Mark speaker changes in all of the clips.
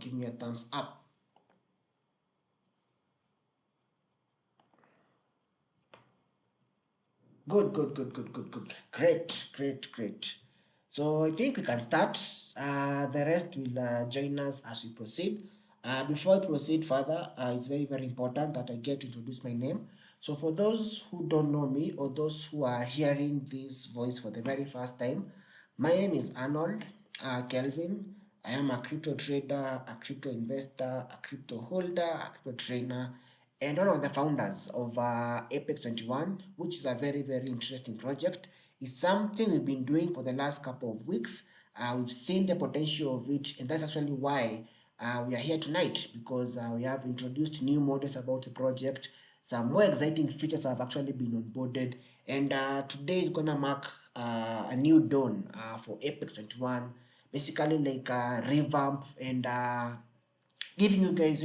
Speaker 1: give me a thumbs up. Good. Great. So I think we can start. The rest will join us as we proceed. Before I proceed further, it's very important that I get to introduce my name. So for those who don't know me or those who are hearing this voice for the very first time, my name is Arnold Kelvin. I am a crypto trader, a crypto investor, a crypto holder, a crypto trainer, and one of the founders of APEX21, which is a very interesting project. It's something we've been doing for the last couple of weeks. We've seen the potential of it, and that's actually why we are here tonight, because we have introduced new models about the project. Some more exciting features have actually been onboarded, and today is gonna mark a new dawn for APEX21, basically like a revamp and giving you guys,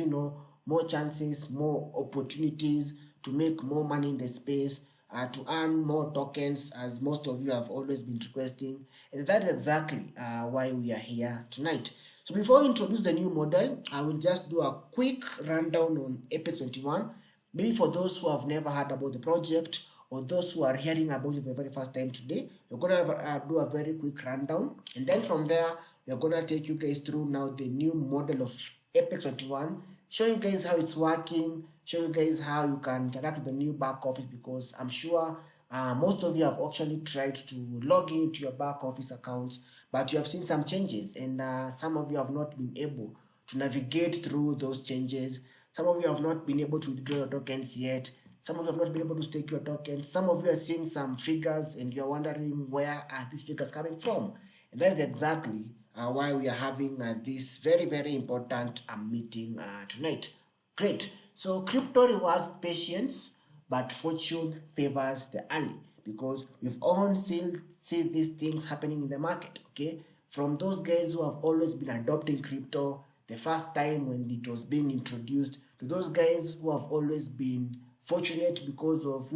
Speaker 1: more chances, more opportunities to make more money in the space, to earn more tokens, as most of you have always been requesting. And that is exactly why we are here tonight. So before I introduce the new model, I will just do a quick rundown on APEX21. Maybe for those who have never heard about the project, or those who are hearing about it the very first time today, we're going to do a very quick rundown. And then from there, we're going to take you guys through now the new model of APEX21, show you guys how it's working, show you guys how you can interact with the new back office, because I'm sure most of you have actually tried to log into your back office accounts, but you have seen some changes, and some of you have not been able to navigate through those changes. Some of you have not been able to withdraw your tokens yet. Some of you have not been able to stake your tokens. Some of you are seeing some figures and you're wondering, where are these figures coming from? And that's exactly why we are having this very important meeting tonight. Great. So crypto rewards patience, but fortune favors the early, because we've all seen these things happening in the market. Okay, from those guys who have always been adopting crypto the first time when it was being introduced, to those guys who have always been fortunate because of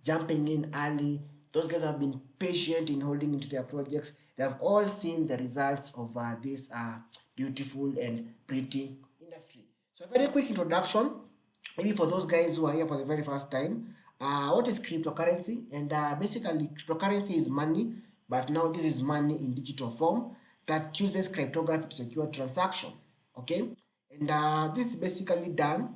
Speaker 1: jumping in early. Those guys have been patient in holding into their projects. They have all seen the results of this beautiful and pretty industry. So a very quick introduction, maybe for those guys who are here for the very first time. What is cryptocurrency? And basically, cryptocurrency is money, but now this is money in digital form that uses cryptography to secure transaction. Okay, and this is basically done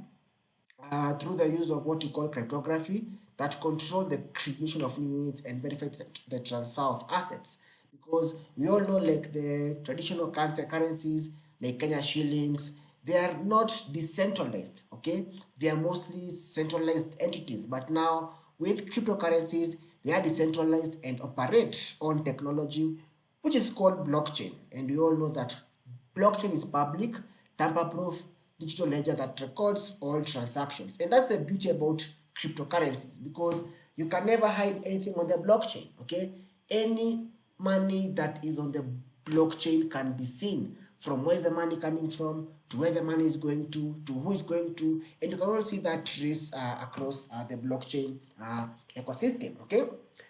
Speaker 1: through the use of what you call cryptography that control the creation of new units and verify the transfer of assets. Because we all know, like the traditional currencies, like Kenya shillings, they are not decentralized, okay? They are mostly centralized entities. But now with cryptocurrencies, they are decentralized and operate on technology, which is called blockchain. And we all know that blockchain is public, tamper-proof, digital ledger that records all transactions. And that's the beauty about cryptocurrencies, because you can never hide anything on the blockchain, okay? Any money that is on the blockchain can be seen, from where is the money coming from, to where the money is going to who is going to, and you can also see that trace across the blockchain ecosystem, okay?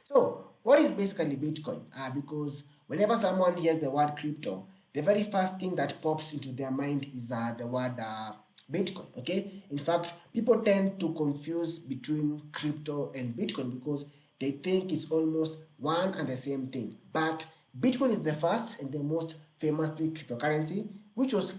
Speaker 1: So what is basically Bitcoin? Because whenever someone hears the word crypto, the very first thing that pops into their mind is the word Bitcoin, okay? In fact, people tend to confuse between crypto and Bitcoin because they think it's almost one and the same thing. But Bitcoin is the first and the most famously cryptocurrency, which was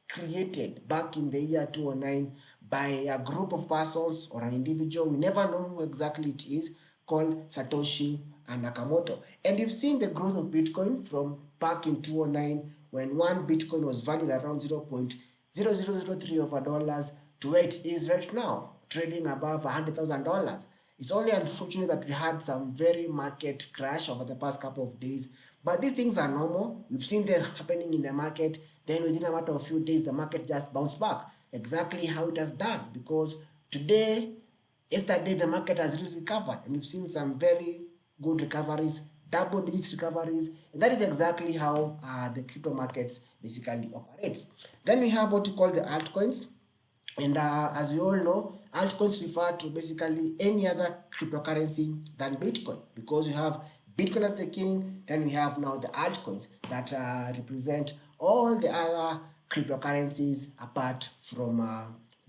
Speaker 1: created back in the year 2009 by a group of persons or an individual, we never know who exactly it is, called Satoshi Nakamoto. And you've seen the growth of Bitcoin from back in 2009, when one Bitcoin was valued around 0.0003 of a dollars, to where it is right now, trading above $100,000. It's only unfortunate that we had some very market crash over the past couple of days, but these things are normal. We've seen them happening in the market. Then within a matter of few days, the market just bounced back, exactly how it has done, because yesterday the market has really recovered, and we've seen some very good recoveries, double-digit recoveries, and that is exactly how the crypto markets basically operates. Then we have what we call the altcoins, and as you all know, altcoins refer to basically any other cryptocurrency than Bitcoin, because you have Bitcoin as the king, then we have now the altcoins that represent all the other cryptocurrencies apart from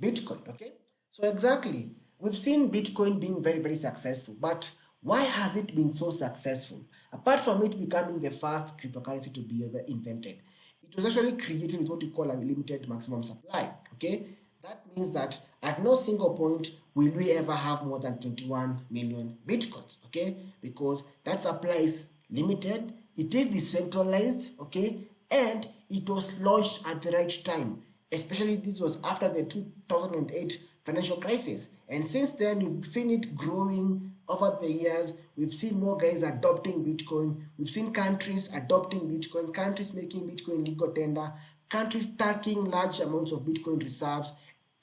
Speaker 1: Bitcoin. Okay, so exactly, we've seen Bitcoin being very, very successful, but why has it been so successful? Apart from it becoming the first cryptocurrency to be ever invented, it was actually created with what we call a limited maximum supply. Okay, that means that at no single point will we ever have more than 21 million bitcoins. Okay, because that supply is limited, it is decentralized. Okay, and it was launched at the right time. Especially this was after the 2008 financial crisis, and since then we've seen it growing over the years. We've seen more guys adopting Bitcoin. We've seen countries adopting Bitcoin, countries making Bitcoin legal tender, countries stacking large amounts of Bitcoin reserves,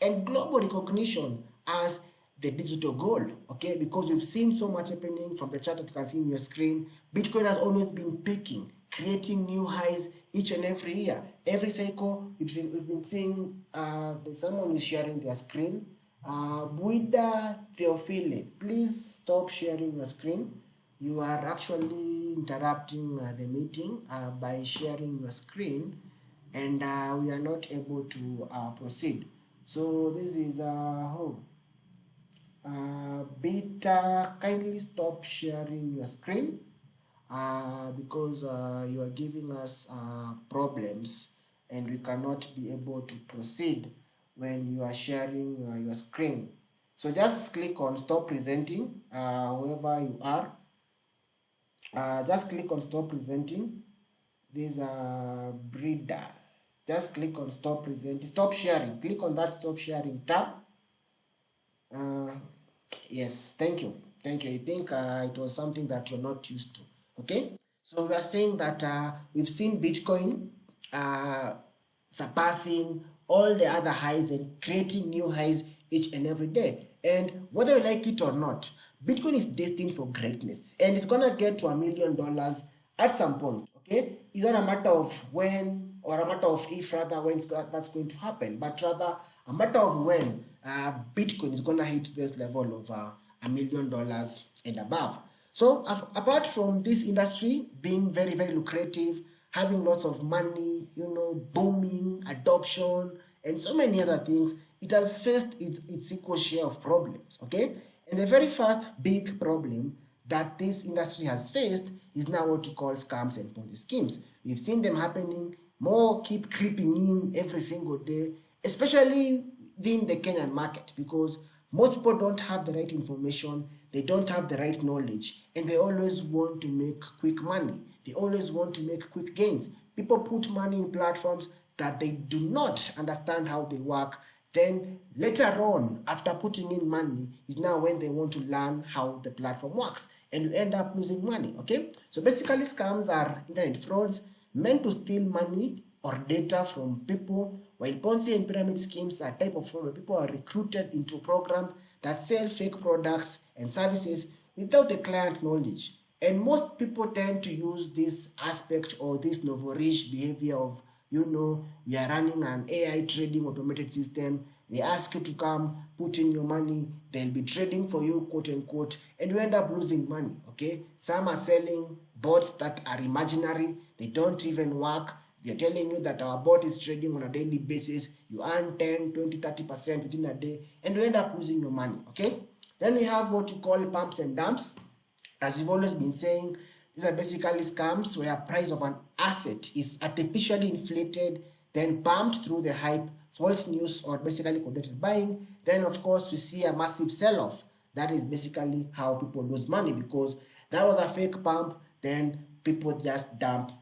Speaker 1: and global recognition as the digital gold. Okay, because we've seen so much happening. From the chart that you can see on your screen, Bitcoin has always been peaking, creating new highs each and every year. Every cycle, we've been seeing, someone is sharing their screen. Buida Theophile, please stop sharing your screen. You are actually interrupting the meeting by sharing your screen, and we are not able to proceed. So this is Beta, kindly stop sharing your screen because you are giving us problems, and we cannot be able to proceed when you are sharing your screen. So just click on stop presenting, whoever you are. Just click on stop presenting. This breeder. Just click on stop presenting, stop sharing. Click on that stop sharing tab. Yes, thank you. Thank you. I think it was something that you're not used to. Okay, so we are saying that we've seen Bitcoin surpassing all the other highs and creating new highs each and every day. And whether you like it or not, Bitcoin is destined for greatness, and it's gonna get to $1 million at some point. Okay, it's not a matter of when or a matter of if, rather when that's going to happen, but rather a matter of when Bitcoin is gonna hit this level of $1 million and above. So apart from this industry being very, very lucrative, having lots of money, booming, adoption, and so many other things, it has faced its equal share of problems. Okay, and the very first big problem that this industry has faced is now what you call scams and Ponzi schemes. We've seen them happening, more keep creeping in every single day, especially in the Kenyan market, because most people don't have the right information, they don't have the right knowledge, and they always want to make quick money. They always want to make quick gains. People put money in platforms that they do not understand how they work. Then later on, after putting in money, is now when they want to learn how the platform works, and you end up losing money. Okay, so basically scams are internet frauds meant to steal money or data from people, while Ponzi and pyramid schemes are a type of fraud where people are recruited into programs that sell fake products and services without the client knowledge. And most people tend to use this aspect or this novel-rich behavior of, we are running an AI trading automated system. They ask you to come, put in your money, they'll be trading for you, quote unquote, and you end up losing money. Okay, some are selling bots that are imaginary, they don't even work. They're telling you that our bot is trading on a daily basis. You earn 10, 20, 30% within a day, and you end up losing your money. Okay, then we have what you call pumps and dumps. As we've always been saying, these are basically scams where price of an asset is artificially inflated, then pumped through the hype, false news, or basically coordinated buying. Then, of course, we see a massive sell-off. That is basically how people lose money, because that was a fake pump, then people just dump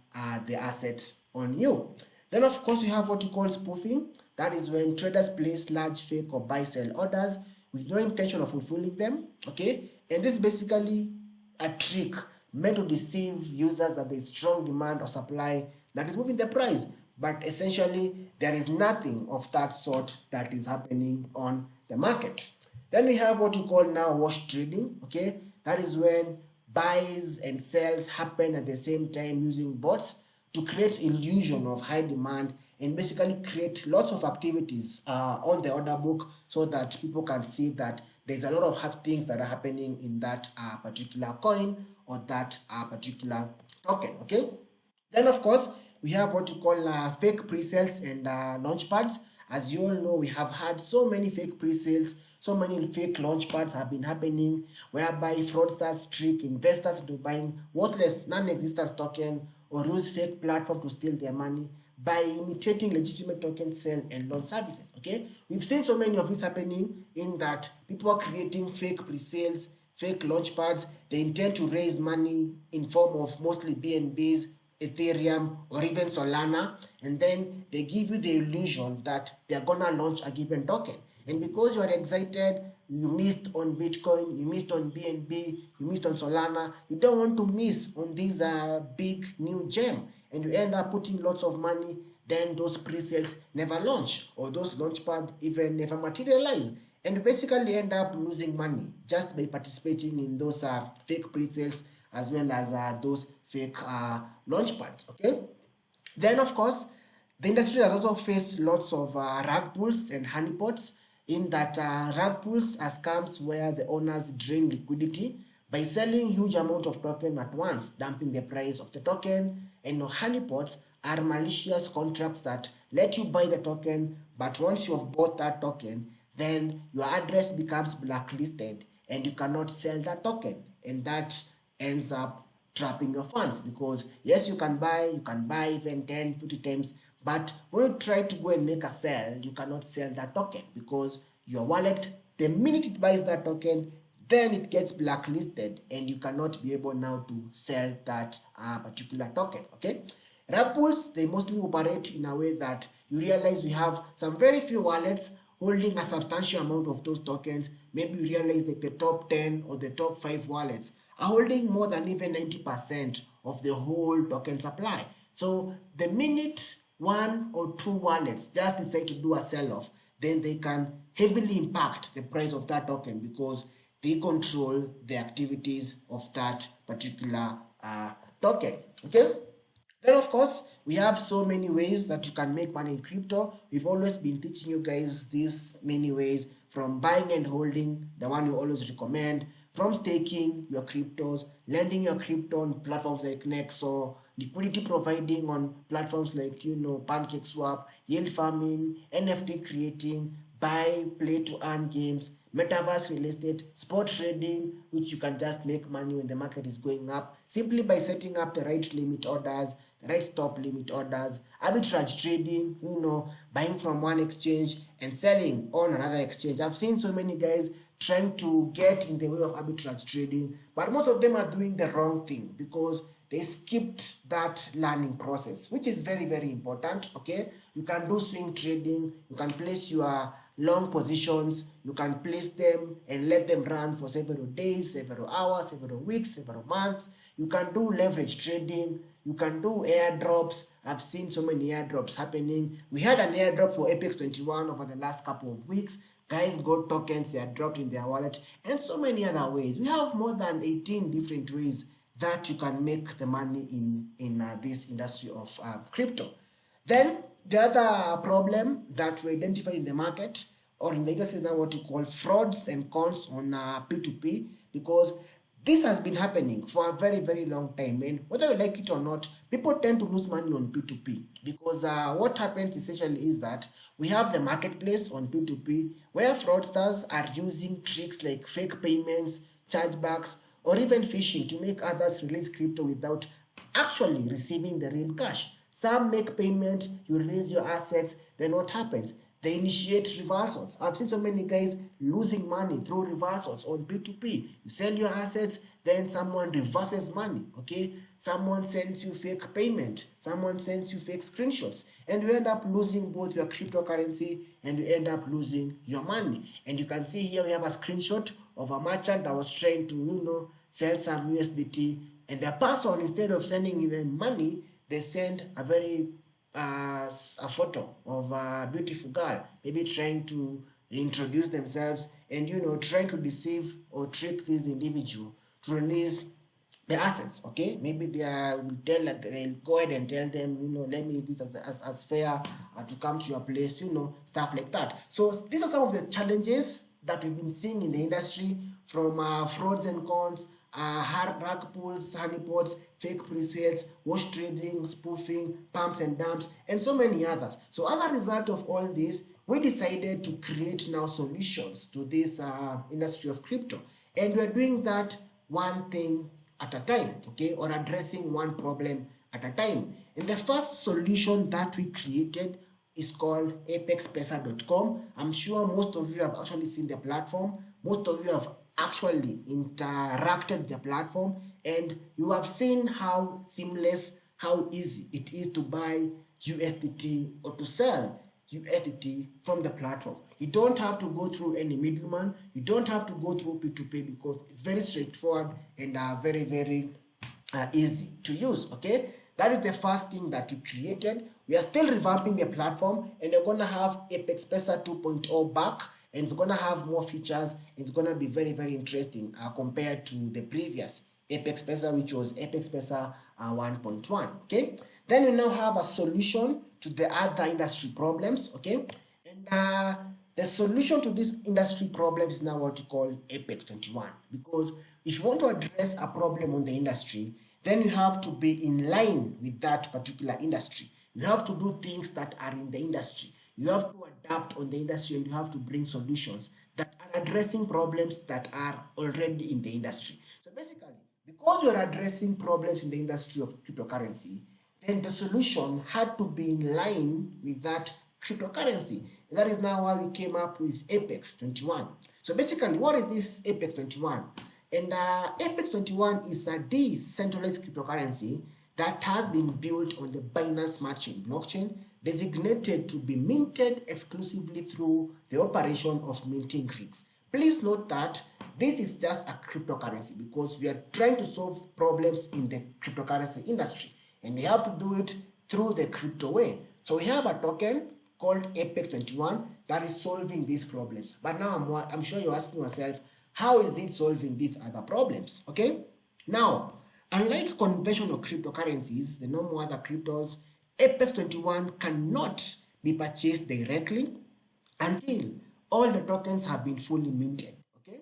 Speaker 1: the asset on you. Then, of course, you have what you call spoofing. That is when traders place large fake or buy-sell orders with no intention of fulfilling them. Okay, and this is basically a trick meant to deceive users that there is strong demand or supply that is moving the price, but essentially there is nothing of that sort that is happening on the market. Then we have what you call now wash trading. Okay, that is when buys and sells happen at the same time using bots to create illusion of high demand and basically create lots of activities on the order book so that people can see that there's a lot of things that are happening in that particular coin or that particular token. Okay, then of course we have what you call fake pre-sales and launch pads. As you all know, we have had so many fake pre-sales, so many fake launch pads have been happening, whereby fraudsters trick investors into buying worthless, non-existent token or use fake platform to steal their money by imitating legitimate token sale and loan services. Okay, we've seen so many of this happening in that people are creating fake pre-sales, fake launch pads. They intend to raise money in form of mostly BNBs, Ethereum, or even Solana, and then they give you the illusion that they're gonna launch a given token. And because you're excited, you missed on Bitcoin, you missed on BNB, you missed on Solana, you don't want to miss on this big new gem, and you end up putting lots of money. Then those pre-sales never launch, or those launch pad even never materialize, and you basically end up losing money just by participating in those fake pre-sales as well as those fake launch pads. Okay, then of course the industry has also faced lots of rug pulls and honeypots, in that rug pulls are scams where the owners drain liquidity by selling huge amount of token at once, dumping the price of the token. And honeypots are malicious contracts that let you buy the token, but once you have bought that token, then your address becomes blacklisted and you cannot sell that token, and that ends up trapping your funds. Because yes, you can buy even 10, 20 times, but when you try to go and make a sell, you cannot sell that token because your wallet, the minute it buys that token, then it gets blacklisted and you cannot be able now to sell that particular token. Okay, rug pools, they mostly operate in a way that you realize you have some very few wallets holding a substantial amount of those tokens. Maybe you realize that the top 10 or the top 5 wallets are holding more than even 90% of the whole token supply. So the minute one or two wallets just decide to do a sell-off, then they can heavily impact the price of that token because they control the activities of that particular token. Okay. Then of course, we have so many ways that you can make money in crypto. We've always been teaching you guys these many ways, from buying and holding, the one we always recommend, from staking your cryptos, lending your crypto on platforms like Nexo, liquidity providing on platforms like, PancakeSwap, yield farming, NFT creating, buy, play to earn games, metaverse real estate, spot trading, which you can just make money when the market is going up simply by setting up the right limit orders, the right stop limit orders, arbitrage trading, buying from one exchange and selling on another exchange. I've seen so many guys trying to get in the way of arbitrage trading, but most of them are doing the wrong thing because they skipped that learning process, which is very, very important. Okay, you can do swing trading, you can place your long positions, you can place them and let them run for several days, several hours, several weeks, several months. You can do leverage trading, you can do airdrops. I've seen so many airdrops happening. We had an airdrop for APEX21 over the last couple of weeks. Guys got tokens, they are dropped in their wallet, and so many other ways. We have more than 18 different ways that you can make the money in this industry of crypto. Then the other problem that we identified in the market, or in the industry, is now what you call frauds and cons on P2P, because this has been happening for a very, very long time, and whether you like it or not, people tend to lose money on P2P because what happens essentially is that we have the marketplace on P2P where fraudsters are using tricks like fake payments, chargebacks, or even phishing to make others release crypto without actually receiving the real cash. Some make payment, you release your assets, then what happens? They initiate reversals. I've seen so many guys losing money through reversals on P2P. You sell your assets, then someone reverses money, okay? Someone sends you fake payment. Someone sends you fake screenshots. And you end up losing both your cryptocurrency and you end up losing your money. And you can see here we have a screenshot of a merchant that was trying to, sell some USDT. And the person, instead of sending them money, they send a very a photo of a beautiful girl, maybe trying to introduce themselves and trying to deceive or trick this individual to release the assets. Okay, maybe they'll go ahead and tell them, let me use this as fair to come to your place, stuff like that. So these are some of the challenges that we've been seeing in the industry, from frauds and cons, rug pulls, honeypots, fake pre-sales, wash trading, spoofing, pumps and dumps, and so many others. So as a result of all this, we decided to create now solutions to this industry of crypto. And we're doing that one thing at a time, okay, or addressing one problem at a time. And the first solution that we created is called APEX21.com. I'm sure most of you have actually seen the platform. Most of you have actually interacted with the platform, and you have seen how seamless, how easy it is to buy USDT or to sell USDT from the platform. You don't have to go through any middleman. You don't have to go through P2P because it's very straightforward and very, very easy to use, okay? That is the first thing that we created. We are still revamping the platform, and we're going to have Apex Pesa 2.0 back, and it's going to have more features. It's going to be very, very interesting compared to the previous Apex Pesa, which was Apex Pesa 1.1, okay? Then we now have a solution to the other industry problems, okay? And the solution to these industry problems is now what we call APEX21, because if you want to address a problem on the industry, then you have to be in line with that particular industry. You have to do things that are in the industry. You have to adapt on the industry, and you have to bring solutions that are addressing problems that are already in the industry. So basically, because you're addressing problems in the industry of cryptocurrency, then the solution had to be in line with that cryptocurrency. And that is now why we came up with APEX21. So basically, what is this APEX21? And APEX21 is a decentralized cryptocurrency that has been built on the Binance Smart Chain blockchain, designated to be minted exclusively through the operation of minting rigs. Please note that this is just a cryptocurrency because we are trying to solve problems in the cryptocurrency industry, and we have to do it through the crypto way. So we have a token called APEX21 that is solving these problems. But now I'm sure you're asking yourself, how is it solving these other problems? Okay? Now, unlike conventional cryptocurrencies, the normal other cryptos, APEX21 cannot be purchased directly until all the tokens have been fully minted. Okay?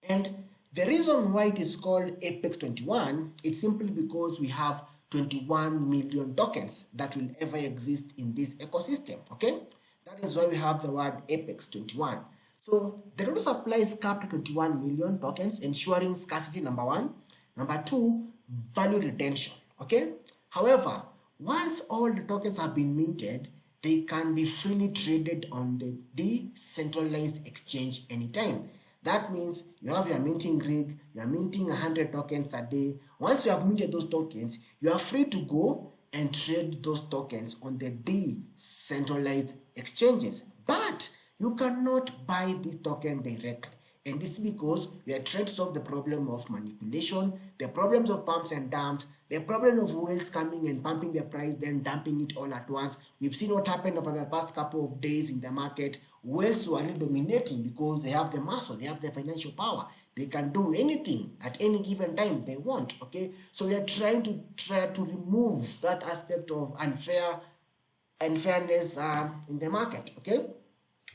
Speaker 1: And the reason why it is called APEX21 is simply because we have 21 million tokens that will ever exist in this ecosystem. Okay? That is why we have the word APEX21. So the total supply is capped at 21 million tokens, ensuring scarcity, number one. Number two, value retention. Okay? However, once all the tokens have been minted, they can be freely traded on the decentralized exchange anytime. That means you have your minting rig, you are minting 100 tokens a day. Once you have minted those tokens, you are free to go and trade those tokens on the decentralized exchanges. But you cannot buy this token directly. And this is because we are trying to solve the problem of manipulation, the problems of pumps and dumps, the problem of whales coming and pumping the price, then dumping it all at once. We've seen what happened over the past couple of days in the market. Whales who are really dominating because they have the muscle, they have the financial power. They can do anything at any given time they want, okay? So we are trying to remove that aspect of unfairness in the market, okay?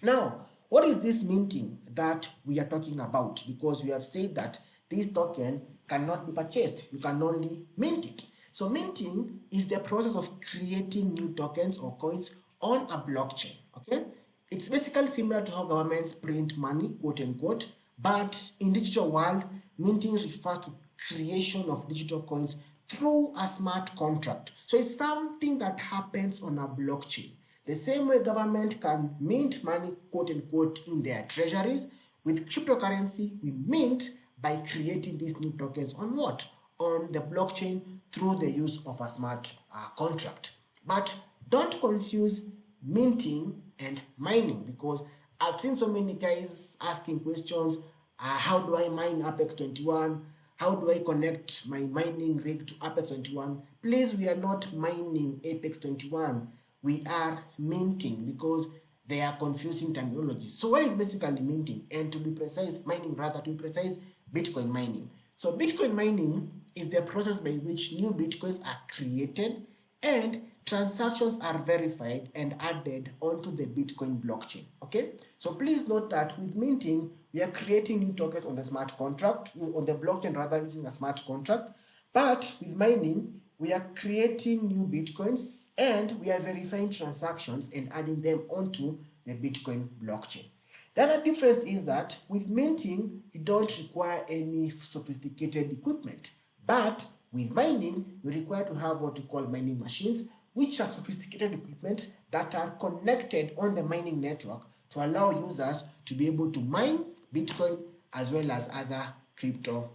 Speaker 1: Now, what is this minting that we are talking about? Because we have said that this token cannot be purchased. You can only mint it. So minting is the process of creating new tokens or coins on a blockchain, okay? It's basically similar to how governments print money, quote unquote, but in digital world, minting refers to creation of digital coins through a smart contract. So it's something that happens on a blockchain. The same way government can mint money, quote unquote, in their treasuries, with cryptocurrency, we mint by creating these new tokens on what? On the blockchain through the use of a smart contract. But don't confuse minting and mining, because I've seen so many guys asking questions, how do I mine APEX21? How do I connect my mining rig to APEX21? Please, we are not mining APEX21. We are minting, because they are confusing terminologies. So what is basically minting? And to be precise, mining rather, to be precise, Bitcoin mining. So Bitcoin mining is the process by which new Bitcoins are created and transactions are verified and added onto the Bitcoin blockchain. Okay, so please note that with minting, we are creating new tokens on the smart contract, on the blockchain rather, using a smart contract. But with mining, we are creating new Bitcoins and we are verifying transactions and adding them onto the Bitcoin blockchain. The other difference is that with minting, you don't require any sophisticated equipment. But with mining, you require to have what we call mining machines, which are sophisticated equipment that are connected on the mining network to allow users to be able to mine Bitcoin as well as other crypto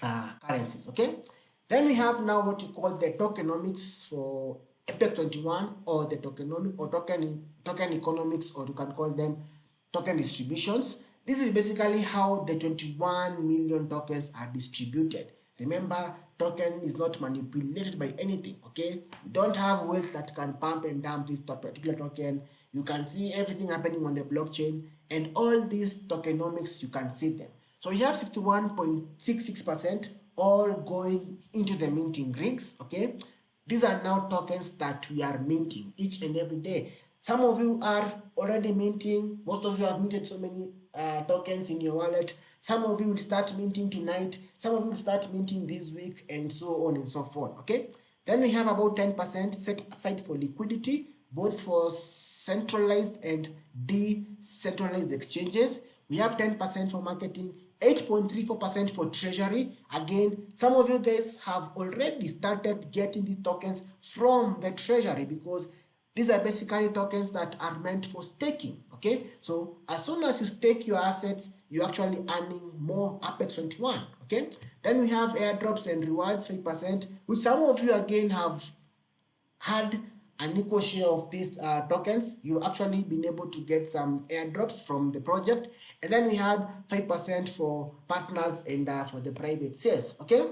Speaker 1: currencies. Okay. Then we have now what we call the tokenomics for APEX21, or the tokenomic or token economics, or you can call them token distributions. This is basically how the 21 million tokens are distributed. Remember, token is not manipulated by anything. Okay, you don't have whales that can pump and dump this particular token. You can see everything happening on the blockchain, and all these tokenomics, you can see them. So you have 61.66% all going into the minting rigs. Okay, these are now tokens that we are minting each and every day. Some of you are already minting. Most of you have minted so many tokens in your wallet. Some of you will start minting tonight. Some of you will start minting this week, and so on and so forth. Okay. Then we have about 10% set aside for liquidity, both for centralized and decentralized exchanges. We have 10% for marketing, 8.34% for treasury. Again, some of you guys have already started getting these tokens from the treasury, because these are basically tokens that are meant for staking. Okay, so as soon as you stake your assets, you're actually earning more APEX21. Okay, then we have airdrops and rewards, 5%, which some of you again have had an equal share of these tokens. You've actually been able to get some airdrops from the project. And then we had 5% for partners and for the private sales. Okay,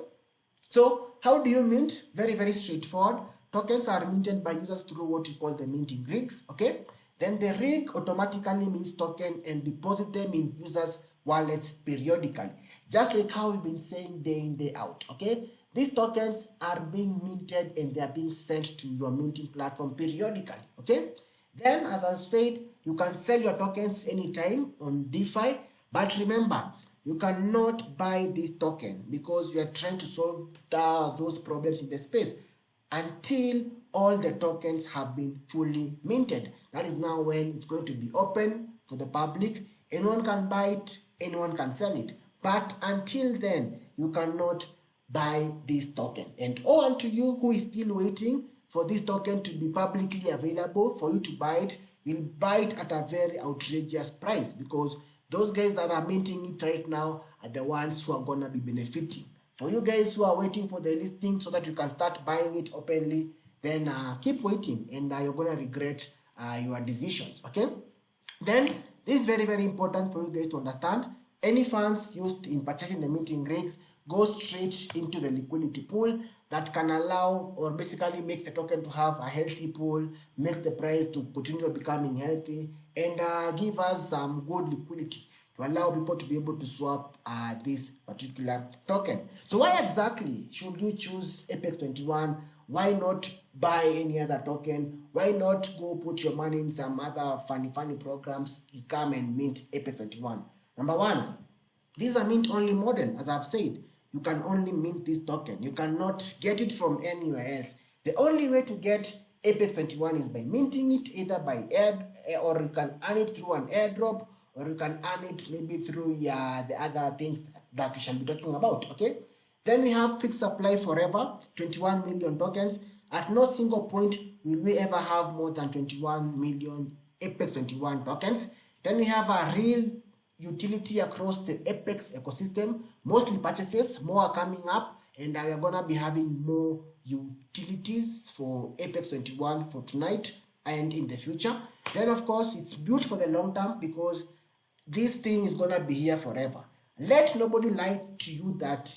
Speaker 1: so how do you mint? Very, very straightforward. Tokens are minted by users through what we call the minting rigs. Okay, then the rig automatically mints token and deposit them in users' wallets periodically, just like how we've been saying day in, day out. Okay, these tokens are being minted and they are being sent to your minting platform periodically. Okay, then as I've said, you can sell your tokens anytime on DeFi, but remember, you cannot buy this token because you are trying to solve those problems in the space until all the tokens have been fully minted. That is now when it's going to be open for the public. Anyone can buy it, anyone can sell it. But until then, you cannot buy this token. And unto you who is still waiting for this token to be publicly available for you to buy it, you'll buy it at a very outrageous price, because those guys that are minting it right now are the ones who are gonna be benefiting. For you guys who are waiting for the listing so that you can start buying it openly, then keep waiting, and you're gonna regret your decisions. Okay, then this is very, very important for you guys to understand. Any funds used in purchasing the minting rigs go straight into the liquidity pool that can allow, or basically makes the token to have a healthy pool, makes the price to continue becoming healthy, and give us some good liquidity to allow people to be able to swap this particular token. So why exactly should you choose APEX21? Why not buy any other token? Why not go put your money in some other funny programs? You come and mint APEX21. Number one, this is a mint-only model. As I've said, you can only mint this token. You cannot get it from anywhere else. The only way to get APEX21 is by minting it, either by or you can earn it through an airdrop, or you can earn it maybe through the other things that we shall be talking about. Okay, then we have fixed supply forever, 21 million tokens. At no single point will we ever have more than 21 million APEX21 tokens. Then we have a real utility across the APEX ecosystem, mostly purchases. More are coming up, and we are gonna be having more utilities for APEX21 for tonight and in the future. Then of course it's built for the long term, because this thing is gonna be here forever. Let nobody lie to you that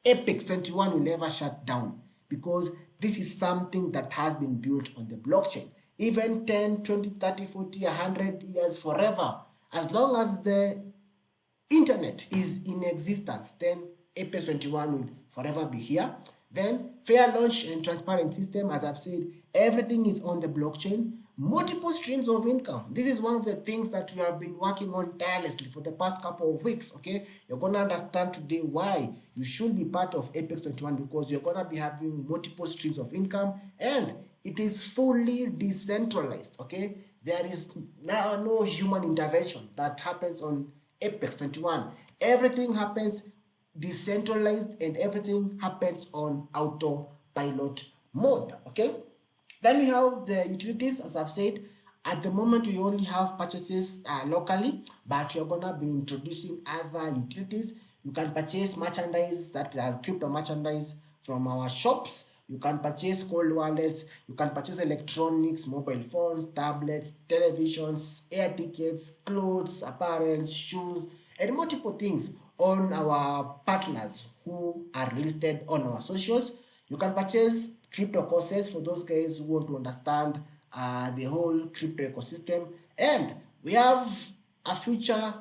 Speaker 1: APEX21 will never shut down, because this is something that has been built on the blockchain. Even 10, 20, 30, 40, 100 years, forever. As long as the internet is in existence, then APEX21 will forever be here. Then fair launch and transparent system, as I've said, everything is on the blockchain. Multiple streams of income. This is one of the things that we have been working on tirelessly for the past couple of weeks. Okay, you're gonna understand today why you should be part of APEX21, because you're gonna be having multiple streams of income and it is fully decentralized. Okay, there is now no human intervention that happens on APEX21. Everything happens decentralized and everything happens on autopilot mode. Okay, then we have the utilities. As I've said, at the moment we only have purchases locally, but you're gonna be introducing other utilities. You can purchase merchandise, that is crypto merchandise, from our shops. You can purchase cold wallets, you can purchase electronics, mobile phones, tablets, televisions, air tickets, clothes, apparels, shoes, and multiple things on our partners who are listed on our socials. You can purchase crypto courses for those guys who want to understand the whole crypto ecosystem. And we have a future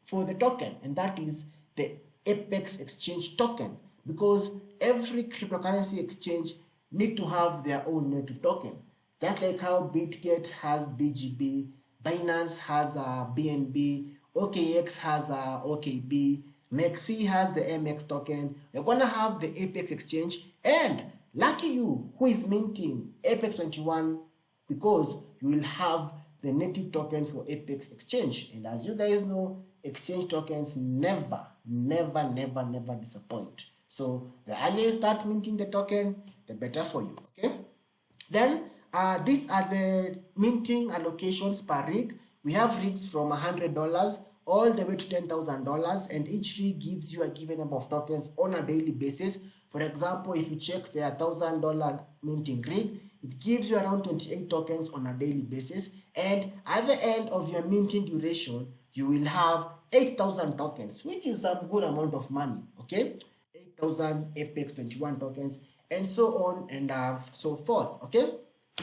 Speaker 1: for the token, and that is the Apex Exchange token, because every cryptocurrency exchange need to have their own native token. Just like how Bitget has BGB, Binance has a BNB, OKX has a OKB, Mexi has the MX token. You're gonna have the Apex Exchange, and lucky you who is minting APEX21, because you will have the native token for Apex Exchange. And as you guys know, exchange tokens never disappoint. So the earlier you start minting the token, the better for you. Okay, then these are the minting allocations per rig. We have rigs from $100 all the way to $10,000, and each rig gives you a given number of tokens on a daily basis. For example, if you check the $1,000 minting rig, it gives you around 28 tokens on a daily basis, and at the end of your minting duration, you will have 8,000 tokens, which is a good amount of money. Okay, 8,000 APEX21 tokens, and so on and so forth. Okay,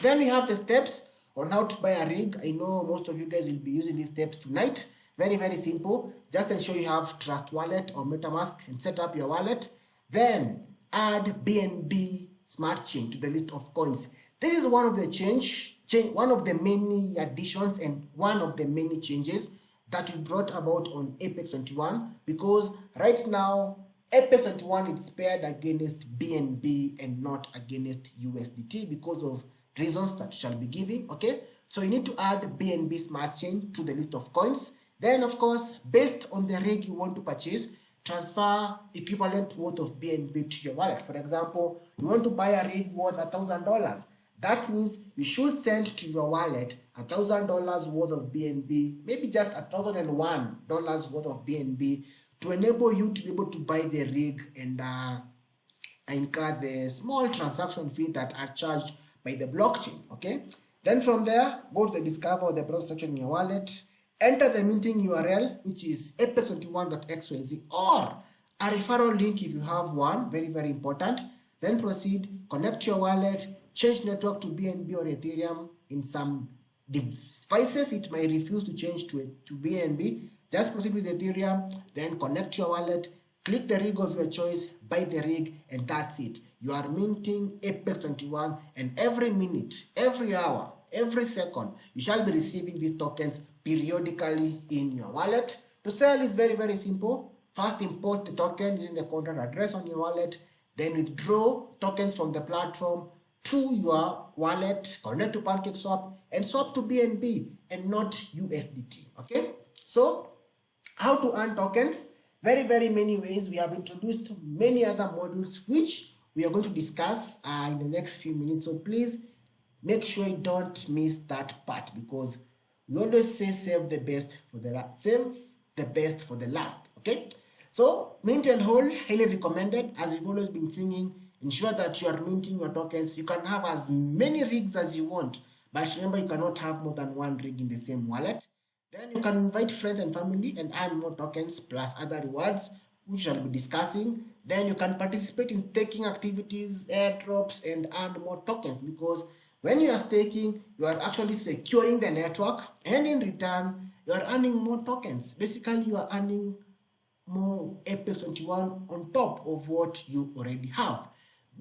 Speaker 1: then we have the steps on how to buy a rig. I know most of you guys will be using these steps tonight. Very simple. Just ensure you have Trust Wallet or MetaMask and set up your wallet. Then add BNB Smart Chain to the list of coins. This is one of the one of the many additions and one of the many changes that we brought about on APEX21, because right now APEX21 is paired against BNB and not against USDT because of reasons that shall be giving. Okay, so you need to add BNB Smart Chain to the list of coins. Then, of course, based on the rig you want to purchase, transfer equivalent worth of BNB to your wallet. For example, you want to buy a rig worth $1,000. That means you should send to your wallet $1,000 worth of BNB, maybe just $1,001 worth of BNB, to enable you to be able to buy the rig and incur the small transaction fee that are charged by the blockchain. Okay, then from there, go to the discover or the browse section in your wallet. Enter the minting URL, which is apex21.xyz, or a referral link if you have one. Very important. Then proceed, connect your wallet, change network to BNB or Ethereum. In some devices, it may refuse to change to BNB. Just proceed with Ethereum, then connect your wallet, click the rig of your choice, buy the rig, and that's it. You are minting APEX21, and every minute, every hour, every second, you shall be receiving these tokens periodically in your wallet. To sell is very simple. First, import the token using the contract address on your wallet, then withdraw tokens from the platform to your wallet, connect to PancakeSwap, and swap to BNB and not USDT. Okay, so how to earn tokens? Very many ways. We have introduced many other modules which we are going to discuss in the next few minutes, so please make sure you don't miss that part, because we always say save the best for the last. Okay, so mint and hold, highly recommended. As we've always been singing, ensure that you are minting your tokens. You can have as many rigs as you want, but remember, you cannot have more than one rig in the same wallet. Then you can invite friends and family and earn more tokens plus other rewards, which shall be discussing. Then you can participate in staking activities, airdrops, and earn more tokens, because when you are staking, you are actually securing the network, and in return, you are earning more tokens. Basically, you are earning more APEX21 on top of what you already have.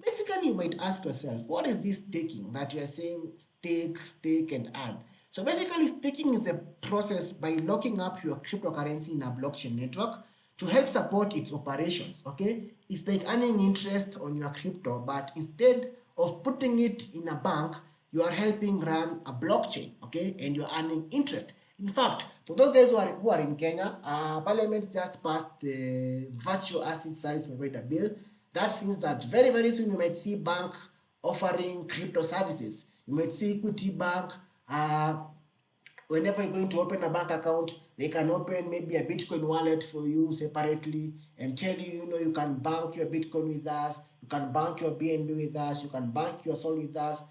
Speaker 1: Basically, you might ask yourself, what is this staking that you are saying stake, and earn? So basically, staking is the process by locking up your cryptocurrency in a blockchain network to help support its operations, okay? It's like earning interest on your crypto, but instead of putting it in a bank, you are helping run a blockchain, okay? And you're earning interest. In fact, for those guys who are in Kenya, Parliament just passed the virtual asset service provider bill. That means that very, very soon you might see bank offering crypto services. You might see Equity Bank, whenever you're going to open a bank account, they can open maybe a Bitcoin wallet for you separately and tell you, you can bank your Bitcoin with us, you can bank your BNB with us, you can bank your Sol with us,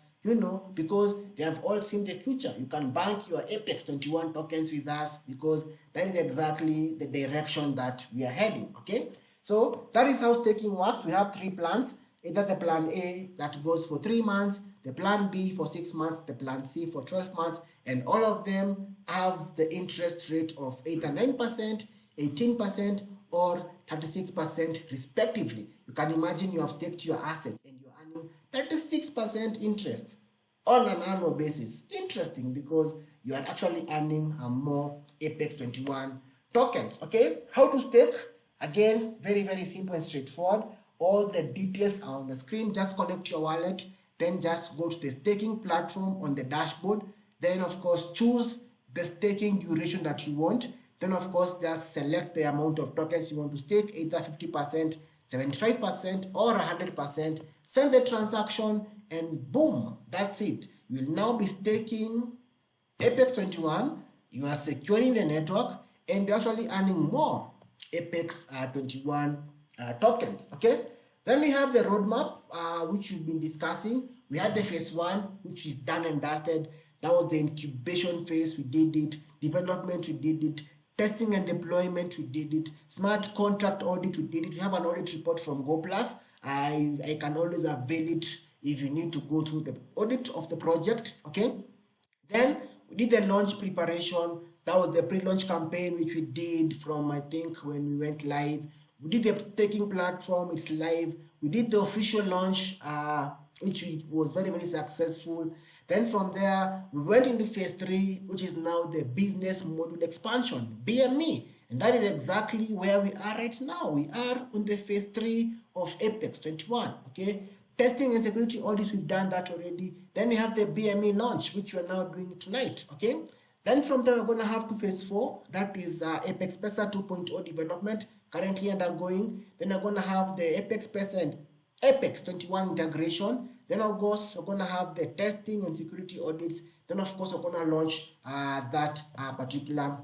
Speaker 1: because they have all seen the future. You can bank your APEX21 tokens with us because that is exactly the direction that we are heading, okay? So that is how staking works. We have 3 plans. Either the plan A that goes for 3 months, the plan B for 6 months, the plan C for 12 months, and all of them have the interest rate of either 9%, 18%, or 36% respectively. You can imagine you have staked your assets and you're earning 36% interest on an annual basis. Interesting, because you are actually earning more APEX21 tokens. Okay, how to stake? Again, very, very simple and straightforward. All the details are on the screen. Just connect your wallet, then just go to the staking platform on the dashboard. Then, of course, choose the staking duration that you want. Then, of course, just select the amount of tokens you want to stake, either 50%, 75%, or 100%. Send the transaction, and boom, that's it. You'll now be staking APEX21. You are securing the network, and you're actually earning more APEX21 tokens. Okay, then we have the roadmap, which we've been discussing. We had the phase 1, which is done and dusted. That was the incubation phase. We did it. Development, we did it. Testing and deployment, we did it. Smart contract audit, we did it. We have an audit report from GoPlus. I can always avail it if you need to go through the audit of the project. Okay, then we did the launch preparation. That was the pre-launch campaign, which we did from, I think, when we went live. We did the staking platform, it's live. We did the official launch, which was very, very successful. Then from there, we went into phase 3, which is now the business module expansion, BME. And that is exactly where we are right now. We are on the phase 3 of APEX21, okay? Testing and security audits, we've done that already. Then we have the BME launch, which we're now doing tonight, okay? Then from there, we're going to have to phase 4. That is APEX Pesa 2.0 development, currently undergoing. Then we're going to have the APEX Pesa and APEX21 integration. Then, of course, we're going to have the testing and security audits. Then, of course, we're going to launch that particular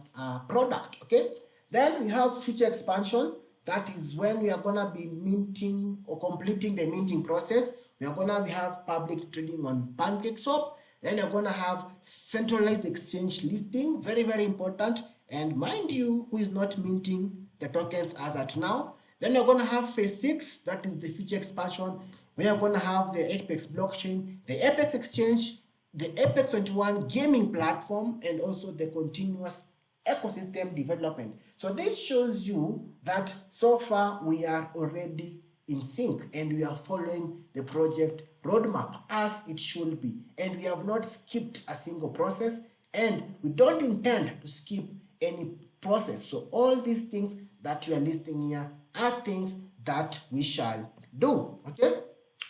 Speaker 1: product, okay? Then we have future expansion. That is when we are going to be minting or completing the minting process. We are going to have public trading on PancakeSwap. Then you're going to have centralized exchange listing. Very, very important. And mind you, who is not minting the tokens as at now. Then you're going to have phase 6. That is the future expansion. We are going to have the Apex blockchain, the Apex exchange, the APEX21 gaming platform, and also the continuous ecosystem development. So this shows you that so far we are already in sync and we are following the project roadmap as it should be. And we have not skipped a single process, and we don't intend to skip any process. So all these things that you are listing here are things that we shall do, okay?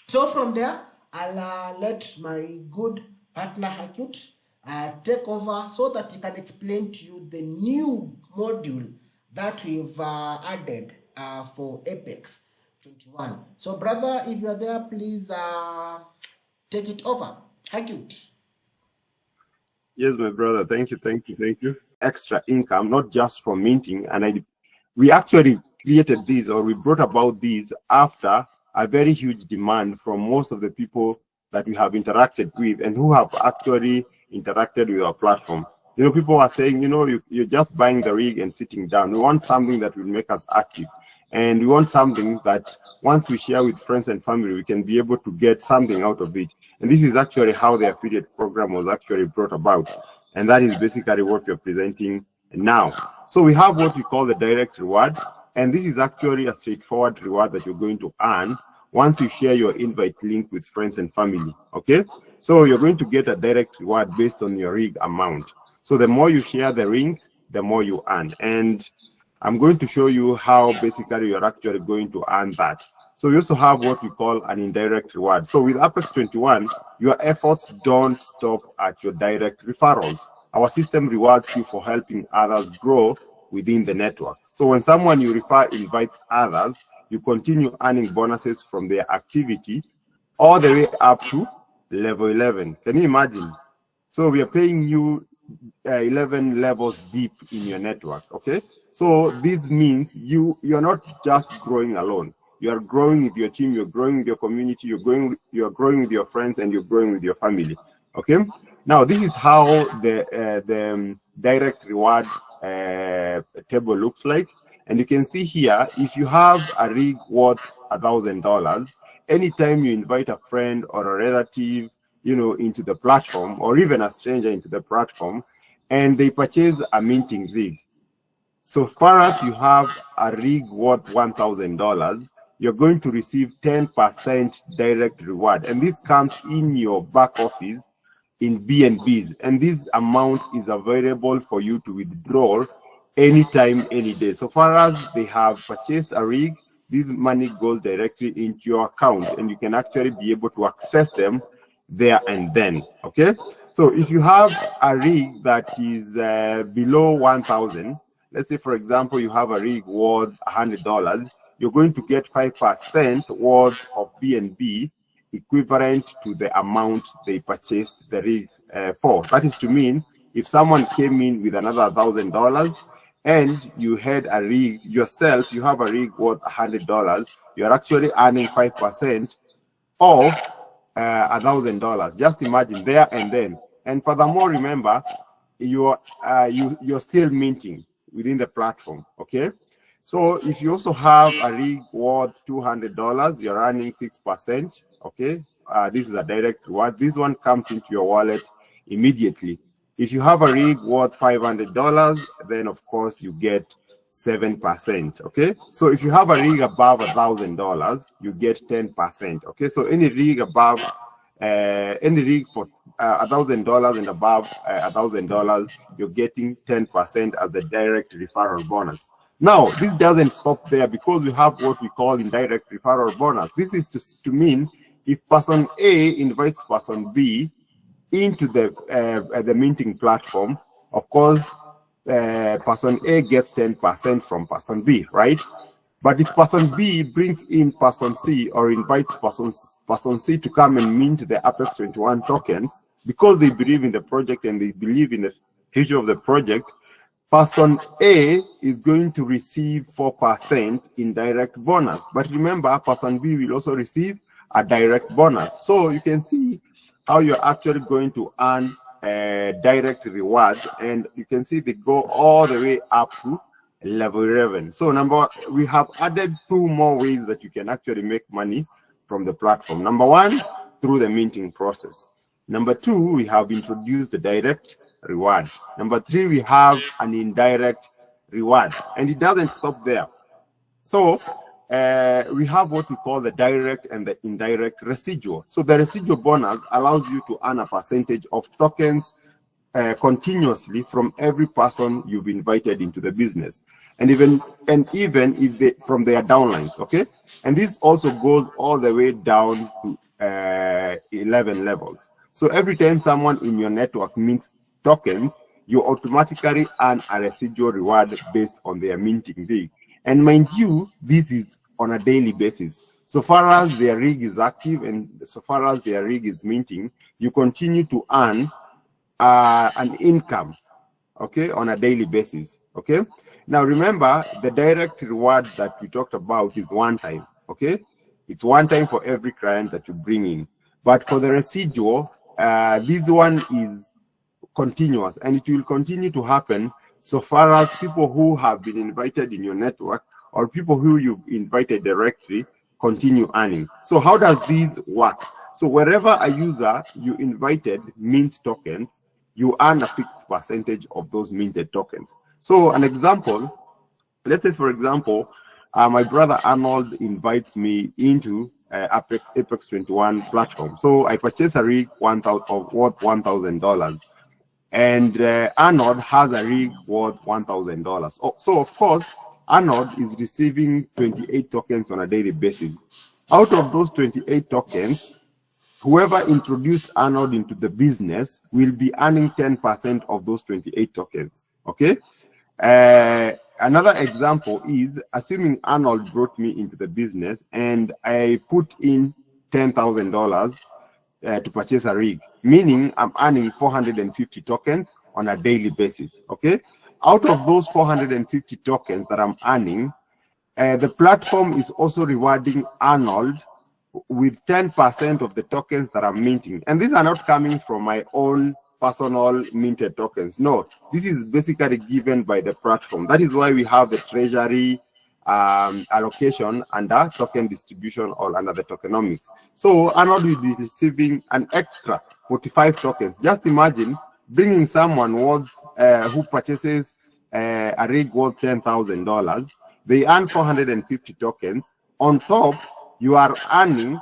Speaker 1: So from there, I'll let my good partner Hakut take over so that he can explain to you the new module that we've added for APEX21. So brother, if you're there, please take it over. Hakut.
Speaker 2: Yes, my brother. Thank you. Extra income, not just for minting. And we actually created this, or we brought about this after a very huge demand from most of the people that we have interacted with and who have actually interacted with our platform. People are saying, you're just buying the rig and sitting down. We want something that will make us active. And we want something that once we share with friends and family, we can be able to get something out of it. And this is actually how the affiliate program was actually brought about. And that is basically what we're presenting now. So we have what we call the direct reward. And this is actually a straightforward reward that you're going to earn once you share your invite link with friends and family. Okay, so you're going to get a direct reward based on your rig amount. So the more you share the ring, the more you earn. And I'm going to show you how basically you're actually going to earn that. So we also have what we call an indirect reward. So with APEX21, your efforts don't stop at your direct referrals. Our system rewards you for helping others grow within the network. So when someone you refer invites others, you continue earning bonuses from their activity all the way up to level 11. Can you imagine? So we are paying you 11 levels deep in your network. Okay, so this means you're not just growing alone. You are growing with your team, you're growing with your community, you're growing with your friends, and you're growing with your family. Okay, now this is how the direct reward table looks like. And you can see here, if you have a rig worth $1,000, anytime you invite a friend or a relative, into the platform, or even a stranger into the platform, and they purchase a minting rig. So far as you have a rig worth $1,000, you're going to receive 10% direct reward. And this comes in your back office in BNBs. And this amount is available for you to withdraw anytime, any day. So far as they have purchased a rig, this money goes directly into your account, and you can actually be able to access them there and then. Okay, so if you have a rig that is below 1,000, let's say for example you have a rig worth $100, you're going to get 5% worth of BNB equivalent to the amount they purchased the rig for. That is to mean, if someone came in with another $1,000 and you had a rig yourself, you have a rig worth $100, you're actually earning 5% of $1,000. Just imagine, there and then. And furthermore, remember, you're still minting within the platform. Okay, so if you also have a rig worth $200, you're earning 6%. Okay, this is a direct reward. This one comes into your wallet immediately. If you have a rig worth $500, then of course you get 7%. Okay, so if you have a rig above $1,000, you get 10%. Okay, so any rig above any rig for $1,000 and above $1,000, you're getting 10% as the direct referral bonus. Now, this doesn't stop there, because we have what we call indirect referral bonus. This is to mean, if person A invites person B into the minting platform, of course, person A gets 10% from person B, right? But if person B brings in person C, or invites person C to come and mint the APEX21 tokens, because they believe in the project and they believe in the future of the project, person A is going to receive 4% in direct bonus. But remember, person B will also receive a direct bonus. So you can see how you're actually going to earn direct reward, and you can see they go all the way up to level 11. So we have added 2 more ways that you can actually make money from the platform. Number 1, through the minting process. Number 2, we have introduced the direct reward. Number 3, we have an indirect reward, and it doesn't stop there. So we have what we call the direct and the indirect residual. So the residual bonus allows you to earn a percentage of tokens continuously from every person you've invited into the business, and even if they from their downlines. Okay, and this also goes all the way down to 11 levels. So every time someone in your network mints tokens, you automatically earn a residual reward based on their minting rig. And mind you, this is on a daily basis. So far as their rig is active and so far as their rig is minting, you continue to earn an income, okay, on a daily basis. Okay, now remember, the direct reward that we talked about is one time. Okay, it's one time for every client that you bring in. But for the residual, this one is continuous, and it will continue to happen so far as people who have been invited in your network or people who you've invited directly continue earning. So how does this work? So wherever a user you invited mint tokens, you earn a fixed percentage of those minted tokens. So an example, let's say for example, my brother Arnold invites me into APEX21 platform. So I purchased a rig worth $1,000, and Arnold has a rig worth $1,000. So of course, Arnold is receiving 28 tokens on a daily basis. Out of those 28 tokens, whoever introduced Arnold into the business will be earning 10% of those 28 tokens. Okay. Another example is, assuming Arnold brought me into the business and I put in $10,000 to purchase a rig, meaning I'm earning 450 tokens on a daily basis. Okay. Out of those 450 tokens that I'm earning, the platform is also rewarding Arnold with 10% of the tokens that I'm minting. And these are not coming from my own personal minted tokens. No, this is basically given by the platform. That is why we have the treasury allocation under token distribution or under the tokenomics. So Arnold will be receiving an extra 45 tokens. Just imagine bringing someone who purchases a rig worth $10,000. They earn 450 tokens. On top, you are earning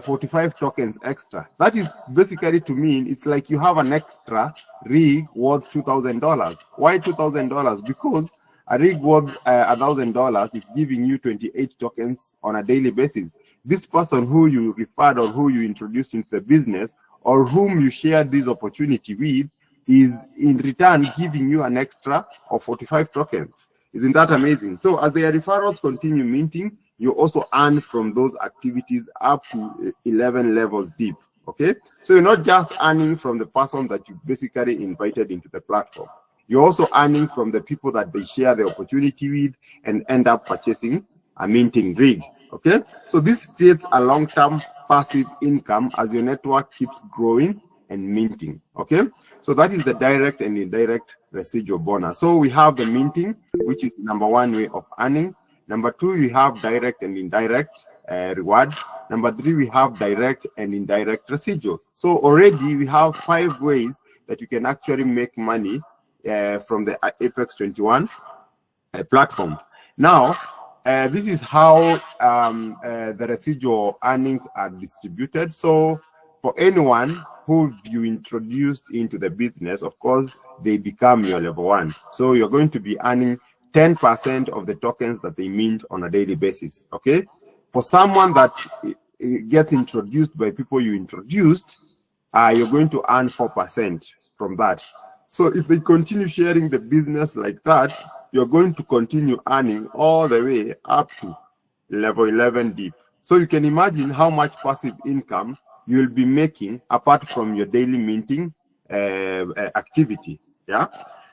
Speaker 2: 45 tokens extra. That is basically, to me, it's like you have an extra rig worth $2,000. Why $2,000? Because a rig worth $1,000 is giving you 28 tokens on a daily basis. This person who you referred or who you introduced into the business or whom you shared this opportunity with is in return giving you an extra of 45 tokens. Isn't that amazing? So as their referrals continue minting, you also earn from those activities up to 11 levels deep. Okay, so you're not just earning from the person that you basically invited into the platform. You're also earning from the people that they share the opportunity with and end up purchasing a minting rig. Okay, so this creates a long-term passive income as your network keeps growing and minting. Okay, so that is the direct and indirect residual bonus. So we have the minting, which is number one way of earning. Number two, we have direct and indirect reward. Number three, we have direct and indirect residual. So already we have 5 ways that you can actually make money from the APEX21 platform. Now, this is how the residual earnings are distributed. So for anyone who you introduced into the business, of course, they become your level 1. So you're going to be earning 10% of the tokens that they mint on a daily basis. Okay. For someone that gets introduced by people you introduced, you're going to earn 4% from that. So if they continue sharing the business like that, you're going to continue earning all the way up to level 11 deep. So you can imagine how much passive income you'll be making apart from your daily minting activity. Yeah.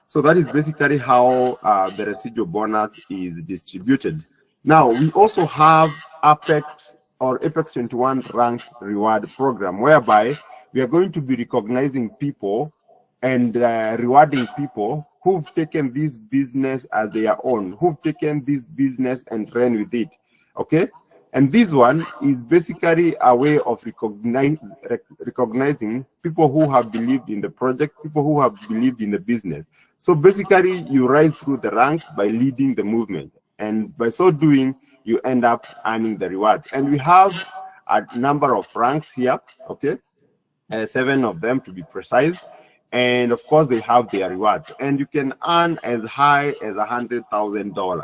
Speaker 2: So that is basically how the residual bonus is distributed. Now, we also have APEX or APEX21 ranked reward program, whereby we are going to be recognizing people and rewarding people who've taken this business as their own, who've taken this business and ran with it. Okay. And this one is basically a way of recognizing people who have believed in the project, people who have believed in the business. So basically, you rise through the ranks by leading the movement. And by so doing, you end up earning the rewards. And we have a number of ranks here, okay? 7 of them to be precise. And of course, they have their rewards. And you can earn as high as $100,000,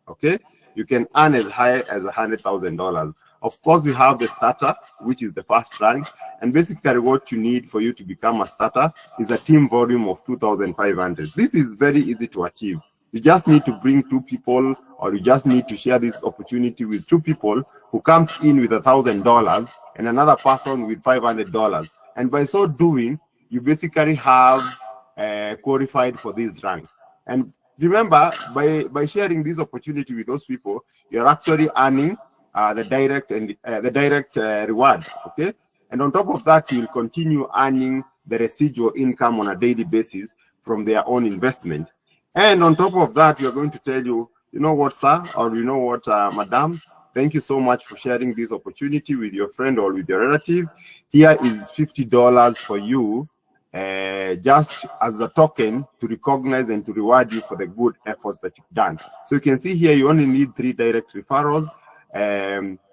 Speaker 2: okay? You can earn as high as $100,000. Of course, we have the starter, which is the first rank. And basically what you need for you to become a starter is a team volume of 2,500. This is very easy to achieve. You just need to bring 2 people, or you just need to share this opportunity with 2 people who comes in with $1,000 and another person with $500. And by so doing, you basically have qualified for this rank. And remember, by sharing this opportunity with those people, you're actually earning the direct reward. Okay, and on top of that, you'll continue earning the residual income on a daily basis from their own investment. And on top of that, we are going to tell you, you know what, sir, or you know what, madam, thank you so much for sharing this opportunity with your friend or with your relative. Here is $50 for you, just as a token to recognize and to reward you for the good efforts that you've done. So you can see here, you only need 3 direct referrals.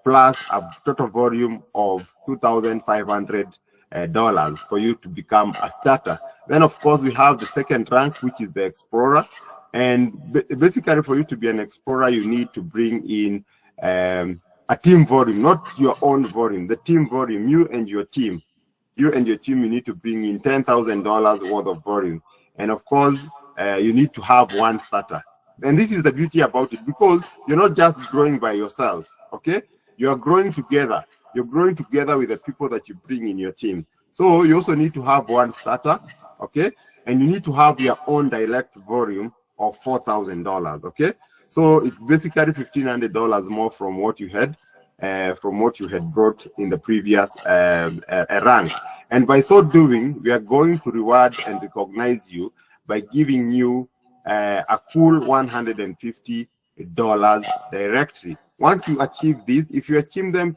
Speaker 2: plus a total volume of $2,500 for you to become a starter. Then, of course, we have the second rank, which is the explorer. And basically, for you to be an explorer, you need to bring in a team volume, not your own volume, the team volume, you and your team. You need to bring in $10,000 worth of volume. And of course, you need to have one starter. And this is the beauty about it, because you're not just growing by yourself, okay? You're growing together. You're growing together with the people that you bring in your team. So you also need to have one starter, okay? And you need to have your own direct volume of $4,000, okay? So it's basically $1,500 more from what you had brought in the previous rank. And by so doing, we are going to reward and recognize you by giving you a cool $150 directly. Once you achieve this, if you achieve them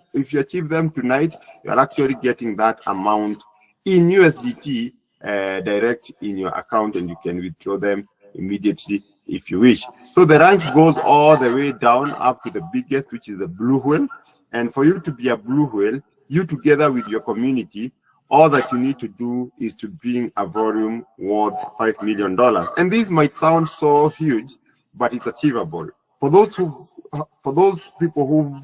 Speaker 2: tonight, you are actually getting that amount in USDT direct in your account, and you can withdraw them immediately if you wish. So the ranks goes all the way down up to the biggest, which is the blue whale. And for you to be a blue whale, you together with your community, all that you need to do is to bring a volume worth $5 million. And this might sound so huge, but it's achievable. For those people whom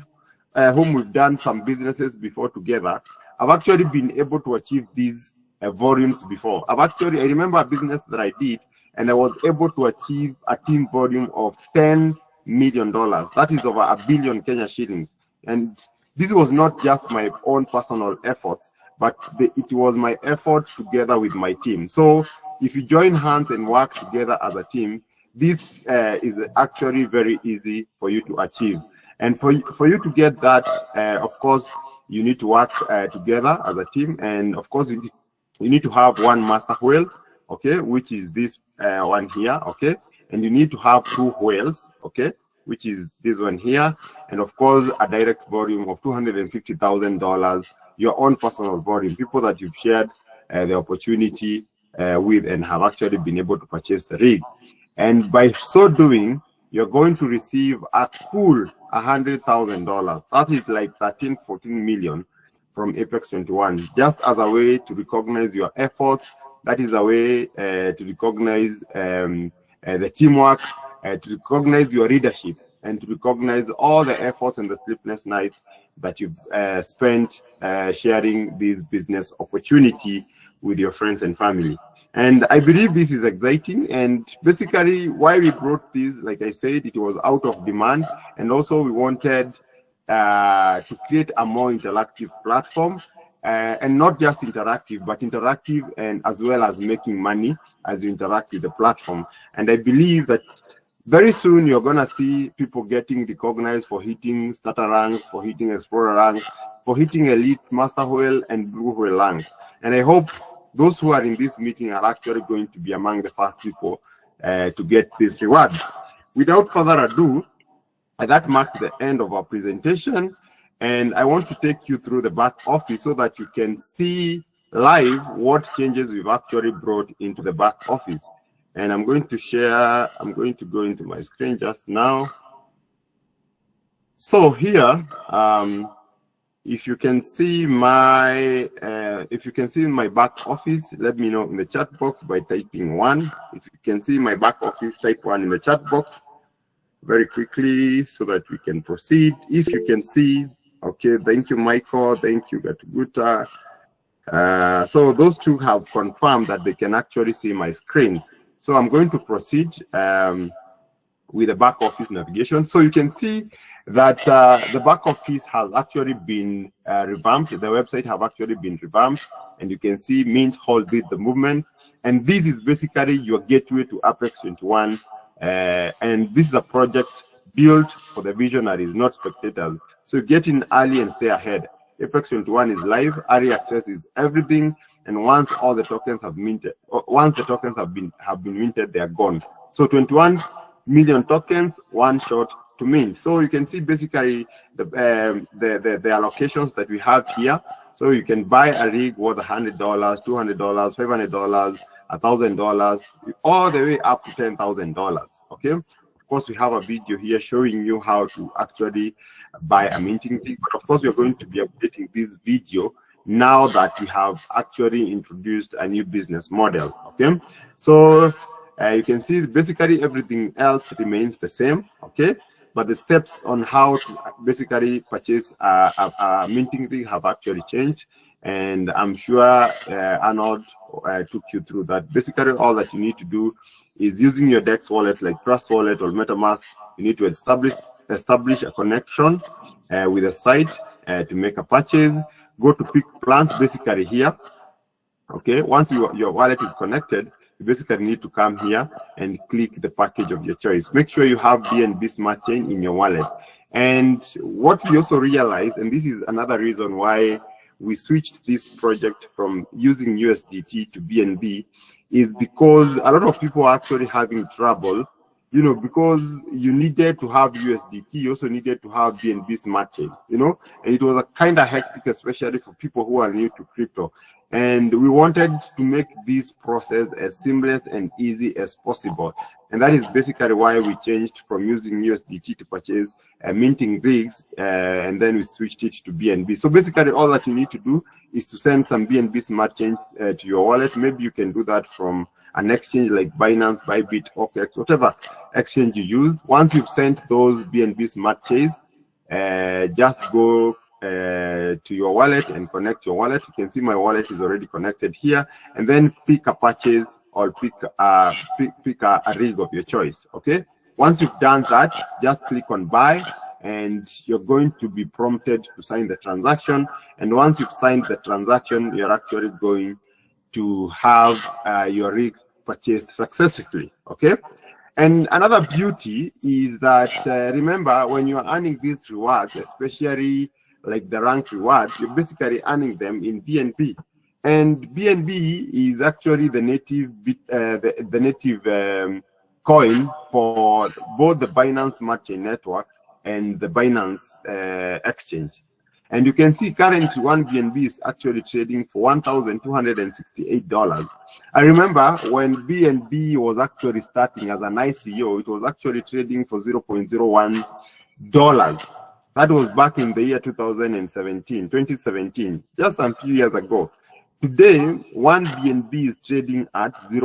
Speaker 2: we've done some businesses before together, I've actually been able to achieve these volumes before. I remember a business that I did, and I was able to achieve a team volume of $10 million. That is over 1 billion Kenya shillings. And this was not just my own personal efforts, but it was my efforts together with my team. So if you join hands and work together as a team, this is actually very easy for you to achieve. And for you to get that, of course, you need to work together as a team. And of course, you need to have one master whale, okay, which is this one here, okay? And you need to have 2 whales, okay, which is this one here, and of course a direct volume of $250,000, your own personal volume, people that you've shared the opportunity with and have actually been able to purchase the rig. And by so doing, you're going to receive a cool $100,000. That is like 13-14 million from APEX21, just as a way to recognize your efforts. That is a way to recognize the teamwork, to recognize your leadership, and to recognize all the efforts and the sleepless nights that you've spent sharing this business opportunity with your friends and family. And I believe this is exciting. And basically why we brought this, like I said, it was out of demand. And also we wanted to create a more interactive platform, and not just interactive, but interactive and as well as making money as you interact with the platform. And I believe that very soon you're gonna see people getting recognized for hitting starter ranks, for hitting explorer ranks, for hitting elite master whale and blue whale ranks. And I hope those who are in this meeting are actually going to be among the first people to get these rewards. Without further ado, that marks the end of our presentation. And I want to take you through the back office so that you can see live what changes we've actually brought into the back office. And I'm going to share, I'm going to go into my screen just now. So here, if you can see my back office, let me know in the chat box by typing 1. If you can see my back office, type 1 in the chat box very quickly so that we can proceed. If you can see, okay, thank you, Michael, thank you, Gatuguta. So those two have confirmed that they can actually see my screen. So I'm going to proceed with the back office navigation. So you can see that the back office has actually been revamped. The website have actually been revamped, and you can see Mint Hold Did the movement. And this is basically your gateway to APEX21. And this is a project built for the visionaries, not spectators. So get in early and stay ahead. APEX21 is live. Early access is everything. And once all the tokens have minted, once the tokens have been minted, they are gone. So 21 million tokens, one shot to mint. So you can see basically the allocations that we have here. So you can buy a rig worth $100, $200, $500, $1,000, all the way up to $10,000. Okay. Of course, we have a video here showing you how to actually buy a minting rig, but of course, we're going to be updating this video now that we have actually introduced a new business model. Okay, so you can see basically everything else remains the same. Okay, but the steps on how to basically purchase a minting rig have actually changed, and I'm sure Arnold took you through that. Basically, all that you need to do is using your DEX wallet like Trust Wallet or MetaMask. You need to establish a connection with a site to make a purchase. Go to pick plans basically here. Okay, once your wallet is connected, you basically need to come here and click the package of your choice. Make sure you have BNB Smart Chain in your wallet. And what we also realized, and this is another reason why we switched this project from using USDT to BNB, is because a lot of people are actually having trouble, you know, because you needed to have USDT, you also needed to have BNB Smart Chain, you know, and it was a kind of hectic, especially for people who are new to crypto. And we wanted to make this process as seamless and easy as possible. And that is basically why we changed from using USDT to purchase minting rigs, and then we switched it to BNB. So basically all that you need to do is to send some BNB Smart Chain to your wallet. Maybe you can do that from an exchange like Binance, Bybit, OKX, whatever exchange you use. Once you've sent those BNB Smart Chains, just go to your wallet and connect your wallet. You can see my wallet is already connected here, and then pick a purchase or pick a rig of your choice. Okay, once you've done that, just click on buy, and you're going to be prompted to sign the transaction. And once you've signed the transaction, you're actually going to have your rig purchased successfully. Okay, and another beauty is that remember, when you're earning these rewards, especially like the rank rewards, you're basically earning them in BNB, and BNB is actually the native coin for both the Binance Smart Chain network and the Binance exchange. And you can see currently one BNB is actually trading for $1,268. I remember when BNB was actually starting as an ICO, it was actually trading for $0.01. That was back in the year 2017, just a few years ago. Today, one BNB is trading at today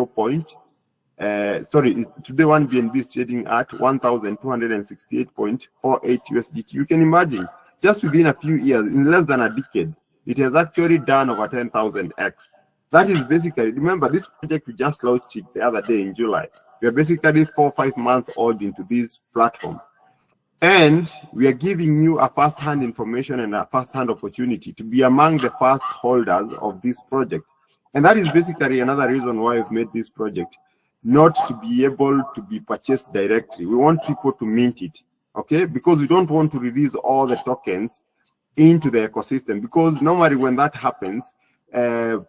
Speaker 2: one BNB is trading at 1,268.48 USDT. You can imagine, just within a few years, in less than a decade, it has actually done over 10,000x. That is basically, remember, this project we just launched it the other day in July. We are basically 4 or 5 months old into this platform. And we are giving you a first-hand information and a first-hand opportunity to be among the first holders of this project. And that is basically another reason why we've made this project not to be able to be purchased directly. We want people to mint it, okay? Because we don't want to release all the tokens into the ecosystem, because normally when that happens,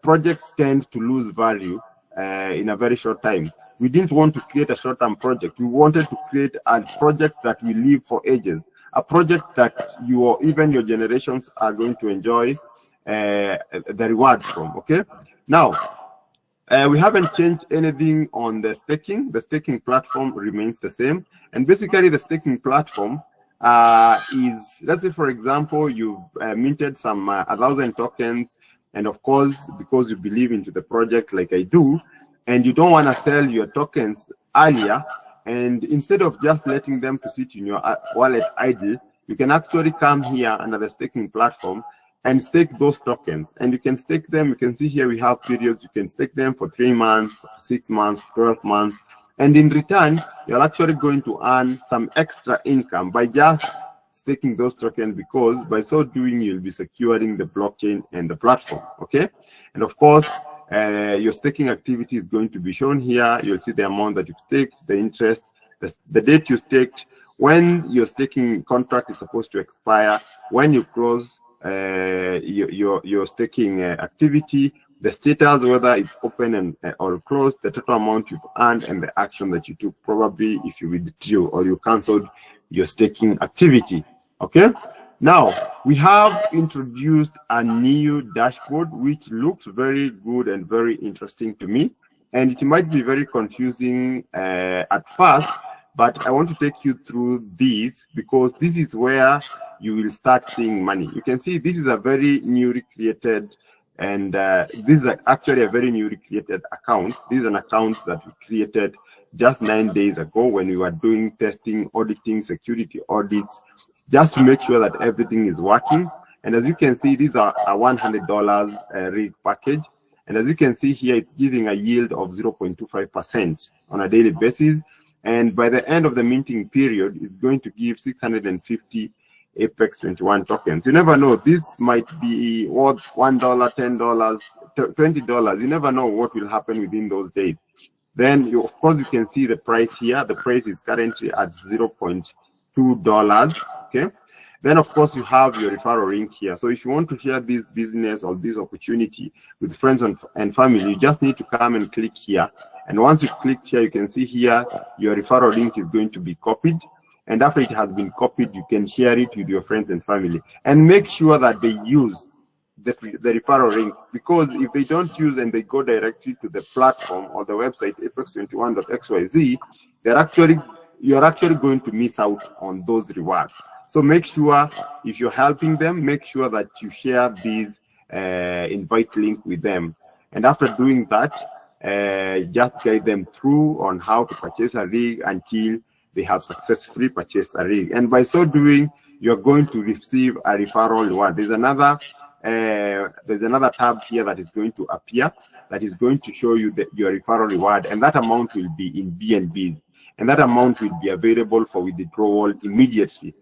Speaker 2: projects tend to lose value in a very short time. We didn't want to create a short-term project. We wanted to create a project that will live for ages, a project that you or even your generations are going to enjoy the rewards from, okay? Now, we haven't changed anything on the staking. The staking platform remains the same. And basically the staking platform is, let's say, for example, you've minted some 1,000 tokens. And of course, because you believe into the project like I do, and you don't want to sell your tokens earlier, and instead of just letting them to sit in your wallet idle, you can actually come here under the staking platform and stake those tokens. And you can stake them, you can see here we have periods, you can stake them for 3 months, 6 months, 12 months. And in return, you're actually going to earn some extra income by just staking those tokens, because by so doing, you'll be securing the blockchain and the platform, okay? And of course, your staking activity is going to be shown here. You'll see the amount that you've staked, the interest, the date you staked, when your staking contract is supposed to expire, when you close your staking activity, the status, whether it's open and or closed, the total amount you've earned, and the action that you took, probably if you withdrew or you canceled your staking activity. Okay. Now, we have introduced a new dashboard, which looks very good and very interesting to me. And it might be very confusing at first, but I want to take you through these because this is where you will start seeing money. You can see this is a very newly created, and this is actually a very newly created account. This is an account that we created just 9 days ago when we were doing testing, auditing, security audits, just to make sure that everything is working. And as you can see, these are a $100 rig package. And as you can see here, it's giving a yield of 0.25% on a daily basis. And by the end of the minting period, it's going to give 650 APEX21 tokens. You never know. This might be worth $1, $10, $20. You never know what will happen within those days. Then, of course, you can see the price here. The price is currently at $0.2. Okay. Then, of course, you have your referral link here. So if you want to share this business or this opportunity with friends and family, you just need to come and click here. And once you've clicked here, you can see here your referral link is going to be copied. And after it has been copied, you can share it with your friends and family. And make sure that they use the referral link, because if they don't use and they go directly to the platform or the website apex21.xyz, you're actually going to miss out on those rewards. So make sure if you're helping them, make sure that you share these invite link with them. And after doing that, just guide them through on how to purchase a rig until they have successfully purchased a rig. And by so doing, you're going to receive a referral reward. There's another tab here that is going to appear that is going to show you your referral reward, and that amount will be in BNB, and that amount will be available for withdrawal immediately.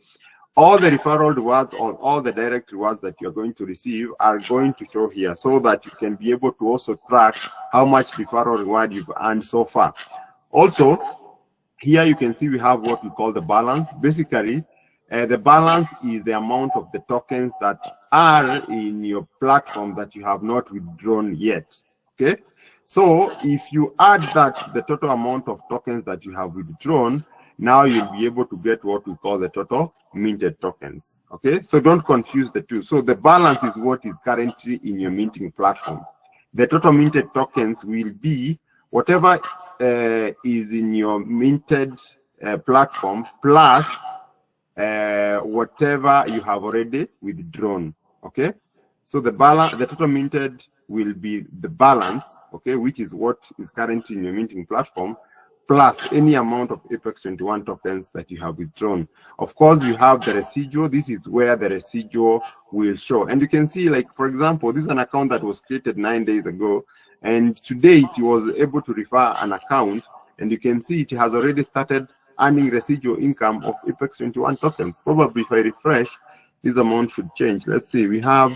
Speaker 2: All the referral rewards or all the direct rewards that you're going to receive are going to show here, so that you can be able to also track how much referral reward you've earned so far. Also, here you can see we have what we call the balance. Basically, the balance is the amount of the tokens that are in your platform that you have not withdrawn yet. Okay, so if you add that to the total amount of tokens that you have withdrawn, now you'll be able to get what we call the total minted tokens. Okay, so don't confuse the two. So the balance is what is currently in your minting platform. The total minted tokens will be whatever is in your minted platform plus whatever you have already withdrawn. Okay, so the balance, the total minted will be the balance, okay, which is what is currently in your minting platform, plus any amount of APEX21 tokens that you have withdrawn. Of course, you have the residual. This is where the residual will show. And you can see, like, for example, this is an account that was created 9 days ago. And today it was able to refer an account. And you can see it has already started earning residual income of APEX21 tokens. Probably if I refresh, this amount should change. Let's see, we have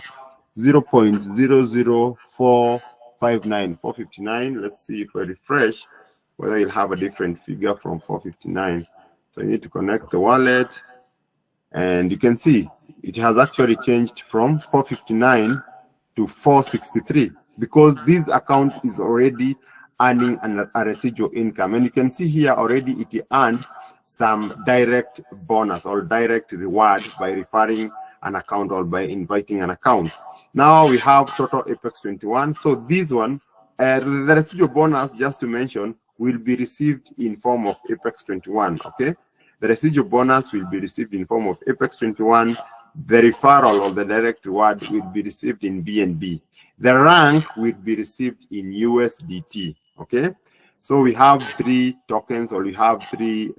Speaker 2: 0.00459, Let's see if I refresh, whether you'll have a different figure from 459. So you need to connect the wallet, and you can see it has actually changed from 459 to 463 because this account is already earning a residual income. And you can see here already it earned some direct bonus or direct reward by referring an account or by inviting an account. Now we have total APEX21. So this one, the residual bonus, just to mention, will be received in form of APEX21, okay? The residual bonus will be received in form of APEX21. The referral or the direct reward will be received in BNB. The rank will be received in USDT, okay? So we have 3 tokens, or we have 3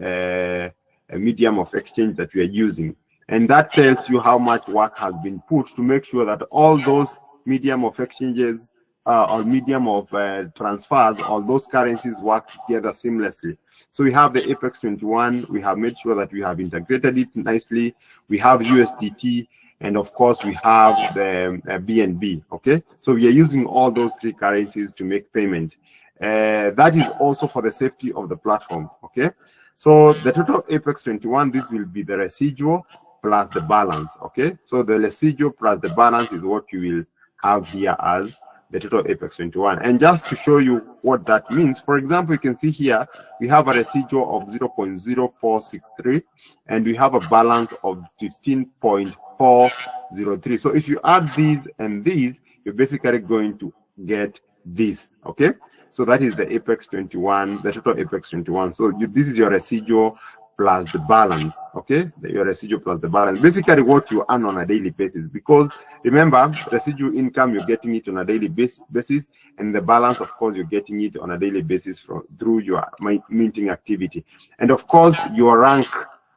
Speaker 2: medium of exchange that we are using. And that tells you how much work has been put to make sure that all those medium of exchanges or medium of transfers, all those currencies work together seamlessly. So we have the APEX21, we have made sure that we have integrated it nicely. We have USDT, and of course we have the BNB, okay? So we are using all those 3 currencies to make payment. That is also for the safety of the platform, okay? So the total APEX21, this will be the residual plus the balance, okay? So the residual plus the balance is what you will have here as the total APEX21. And just to show you what that means, for example, you can see here, we have a residual of 0.0463, and we have a balance of 15.403. So if you add these and these, you're basically going to get this, okay? So that is the APEX21, the total APEX21. So this is your residual plus the balance, okay? Your residual plus the balance. Basically what you earn on a daily basis, because remember, residual income, you're getting it on a daily basis, and the balance, of course, you're getting it on a daily basis through your minting activity. And of course, your rank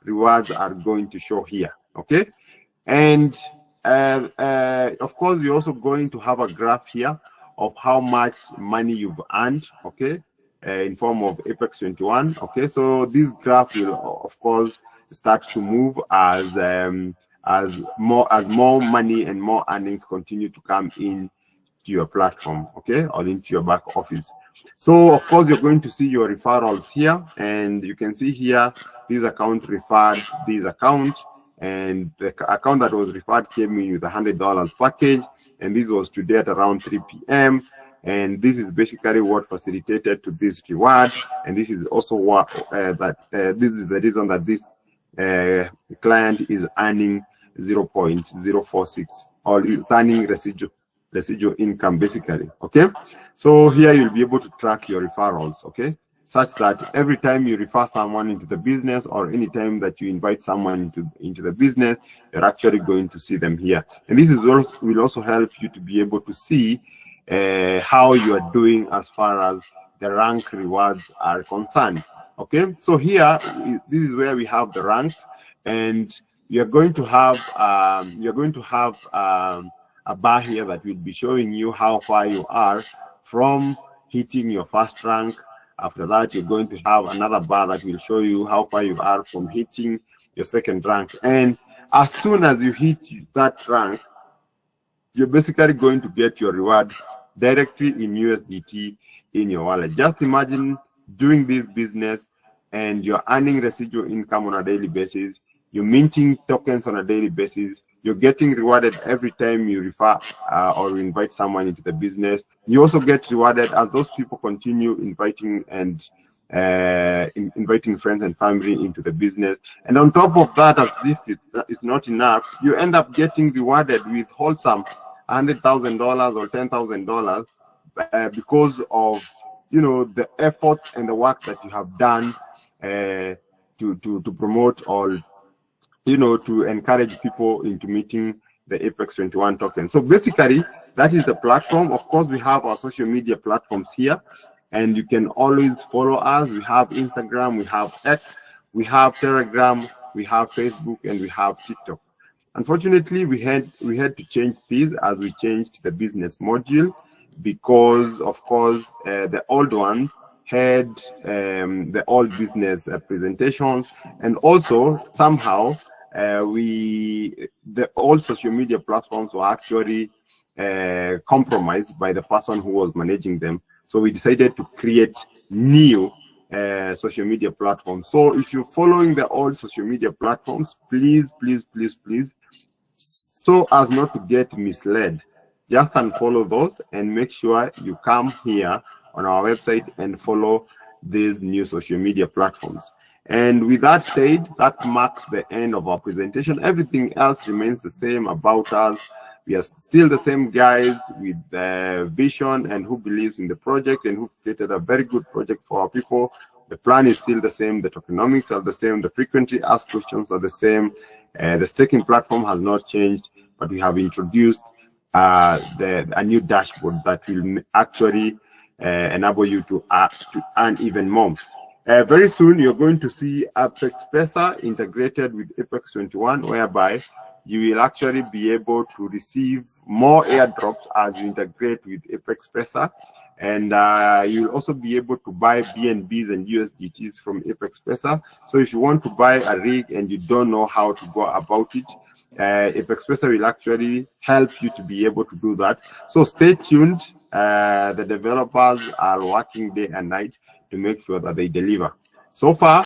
Speaker 2: rewards are going to show here, okay? And of course, you're also going to have a graph here of how much money you've earned, okay? In form of APEX21, okay? So this graph will, of course, start to move as more money and more earnings continue to come in to your platform, okay, or into your back office. So of course you're going to see your referrals here, and you can see here this account referred this account, and the account that was referred came in with $100 package, and this was today at around 3 p.m. And this is basically what facilitated to this reward. And this is also what this is the reason that this client is earning 0.046, or is earning residual income, basically. Okay, so here you'll be able to track your referrals, okay, such that every time you refer someone into the business, or any time that you invite someone into the business, you're actually going to see them here. And this will also help you to be able to see how you are doing as far as the rank rewards are concerned. Okay, so here this is where we have the ranks, and you're going to have a bar here that will be showing you how far you are from hitting your first rank. After that, you're going to have another bar that will show you how far you are from hitting your second rank. And as soon as you hit that rank, you're basically going to get your reward directly in USDT in your wallet. Just imagine doing this business and you're earning residual income on a daily basis, you're minting tokens on a daily basis, you're getting rewarded every time you refer or invite someone into the business. You also get rewarded as those people continue inviting and inviting friends and family into the business. And on top of that, as if it's not enough, you end up getting rewarded with wholesome $100,000 or $10,000 because of, you know, the efforts and the work that you have done to promote, or, you know, to encourage people into meeting the APEX21 token. So basically, that is the platform. Of course, we have our social media platforms here, and you can always follow us. We have Instagram, we have X, we have Telegram, we have Facebook, and we have TikTok. Unfortunately, we had to change these as we changed the business module, because of course the old one had the old business presentations, and also somehow the old social media platforms were actually compromised by the person who was managing them. So we decided to create new social media platforms. So if you're following the old social media platforms, please, so as not to get misled, just unfollow those and make sure you come here on our website and follow these new social media platforms. And with that said, that marks the end of our presentation. Everything else remains the same about us. We are still the same guys with vision and who believes in the project and who've created a very good project for our people. The plan is still the same. The tokenomics are the same. The frequently asked questions are the same. The staking platform has not changed, but we have introduced a new dashboard that will actually enable you to earn even more. Very soon, you're going to see Apex Pesa integrated with APEX21, whereby you will actually be able to receive more airdrops as you integrate with Apex Pesa. And you'll also be able to buy BNBs and USDTs from Apex Pesa. So if you want to buy a rig and you don't know how to go about it, Apex Pesa will actually help you to be able to do that. So stay tuned. The developers are working day and night to make sure that they deliver. So far,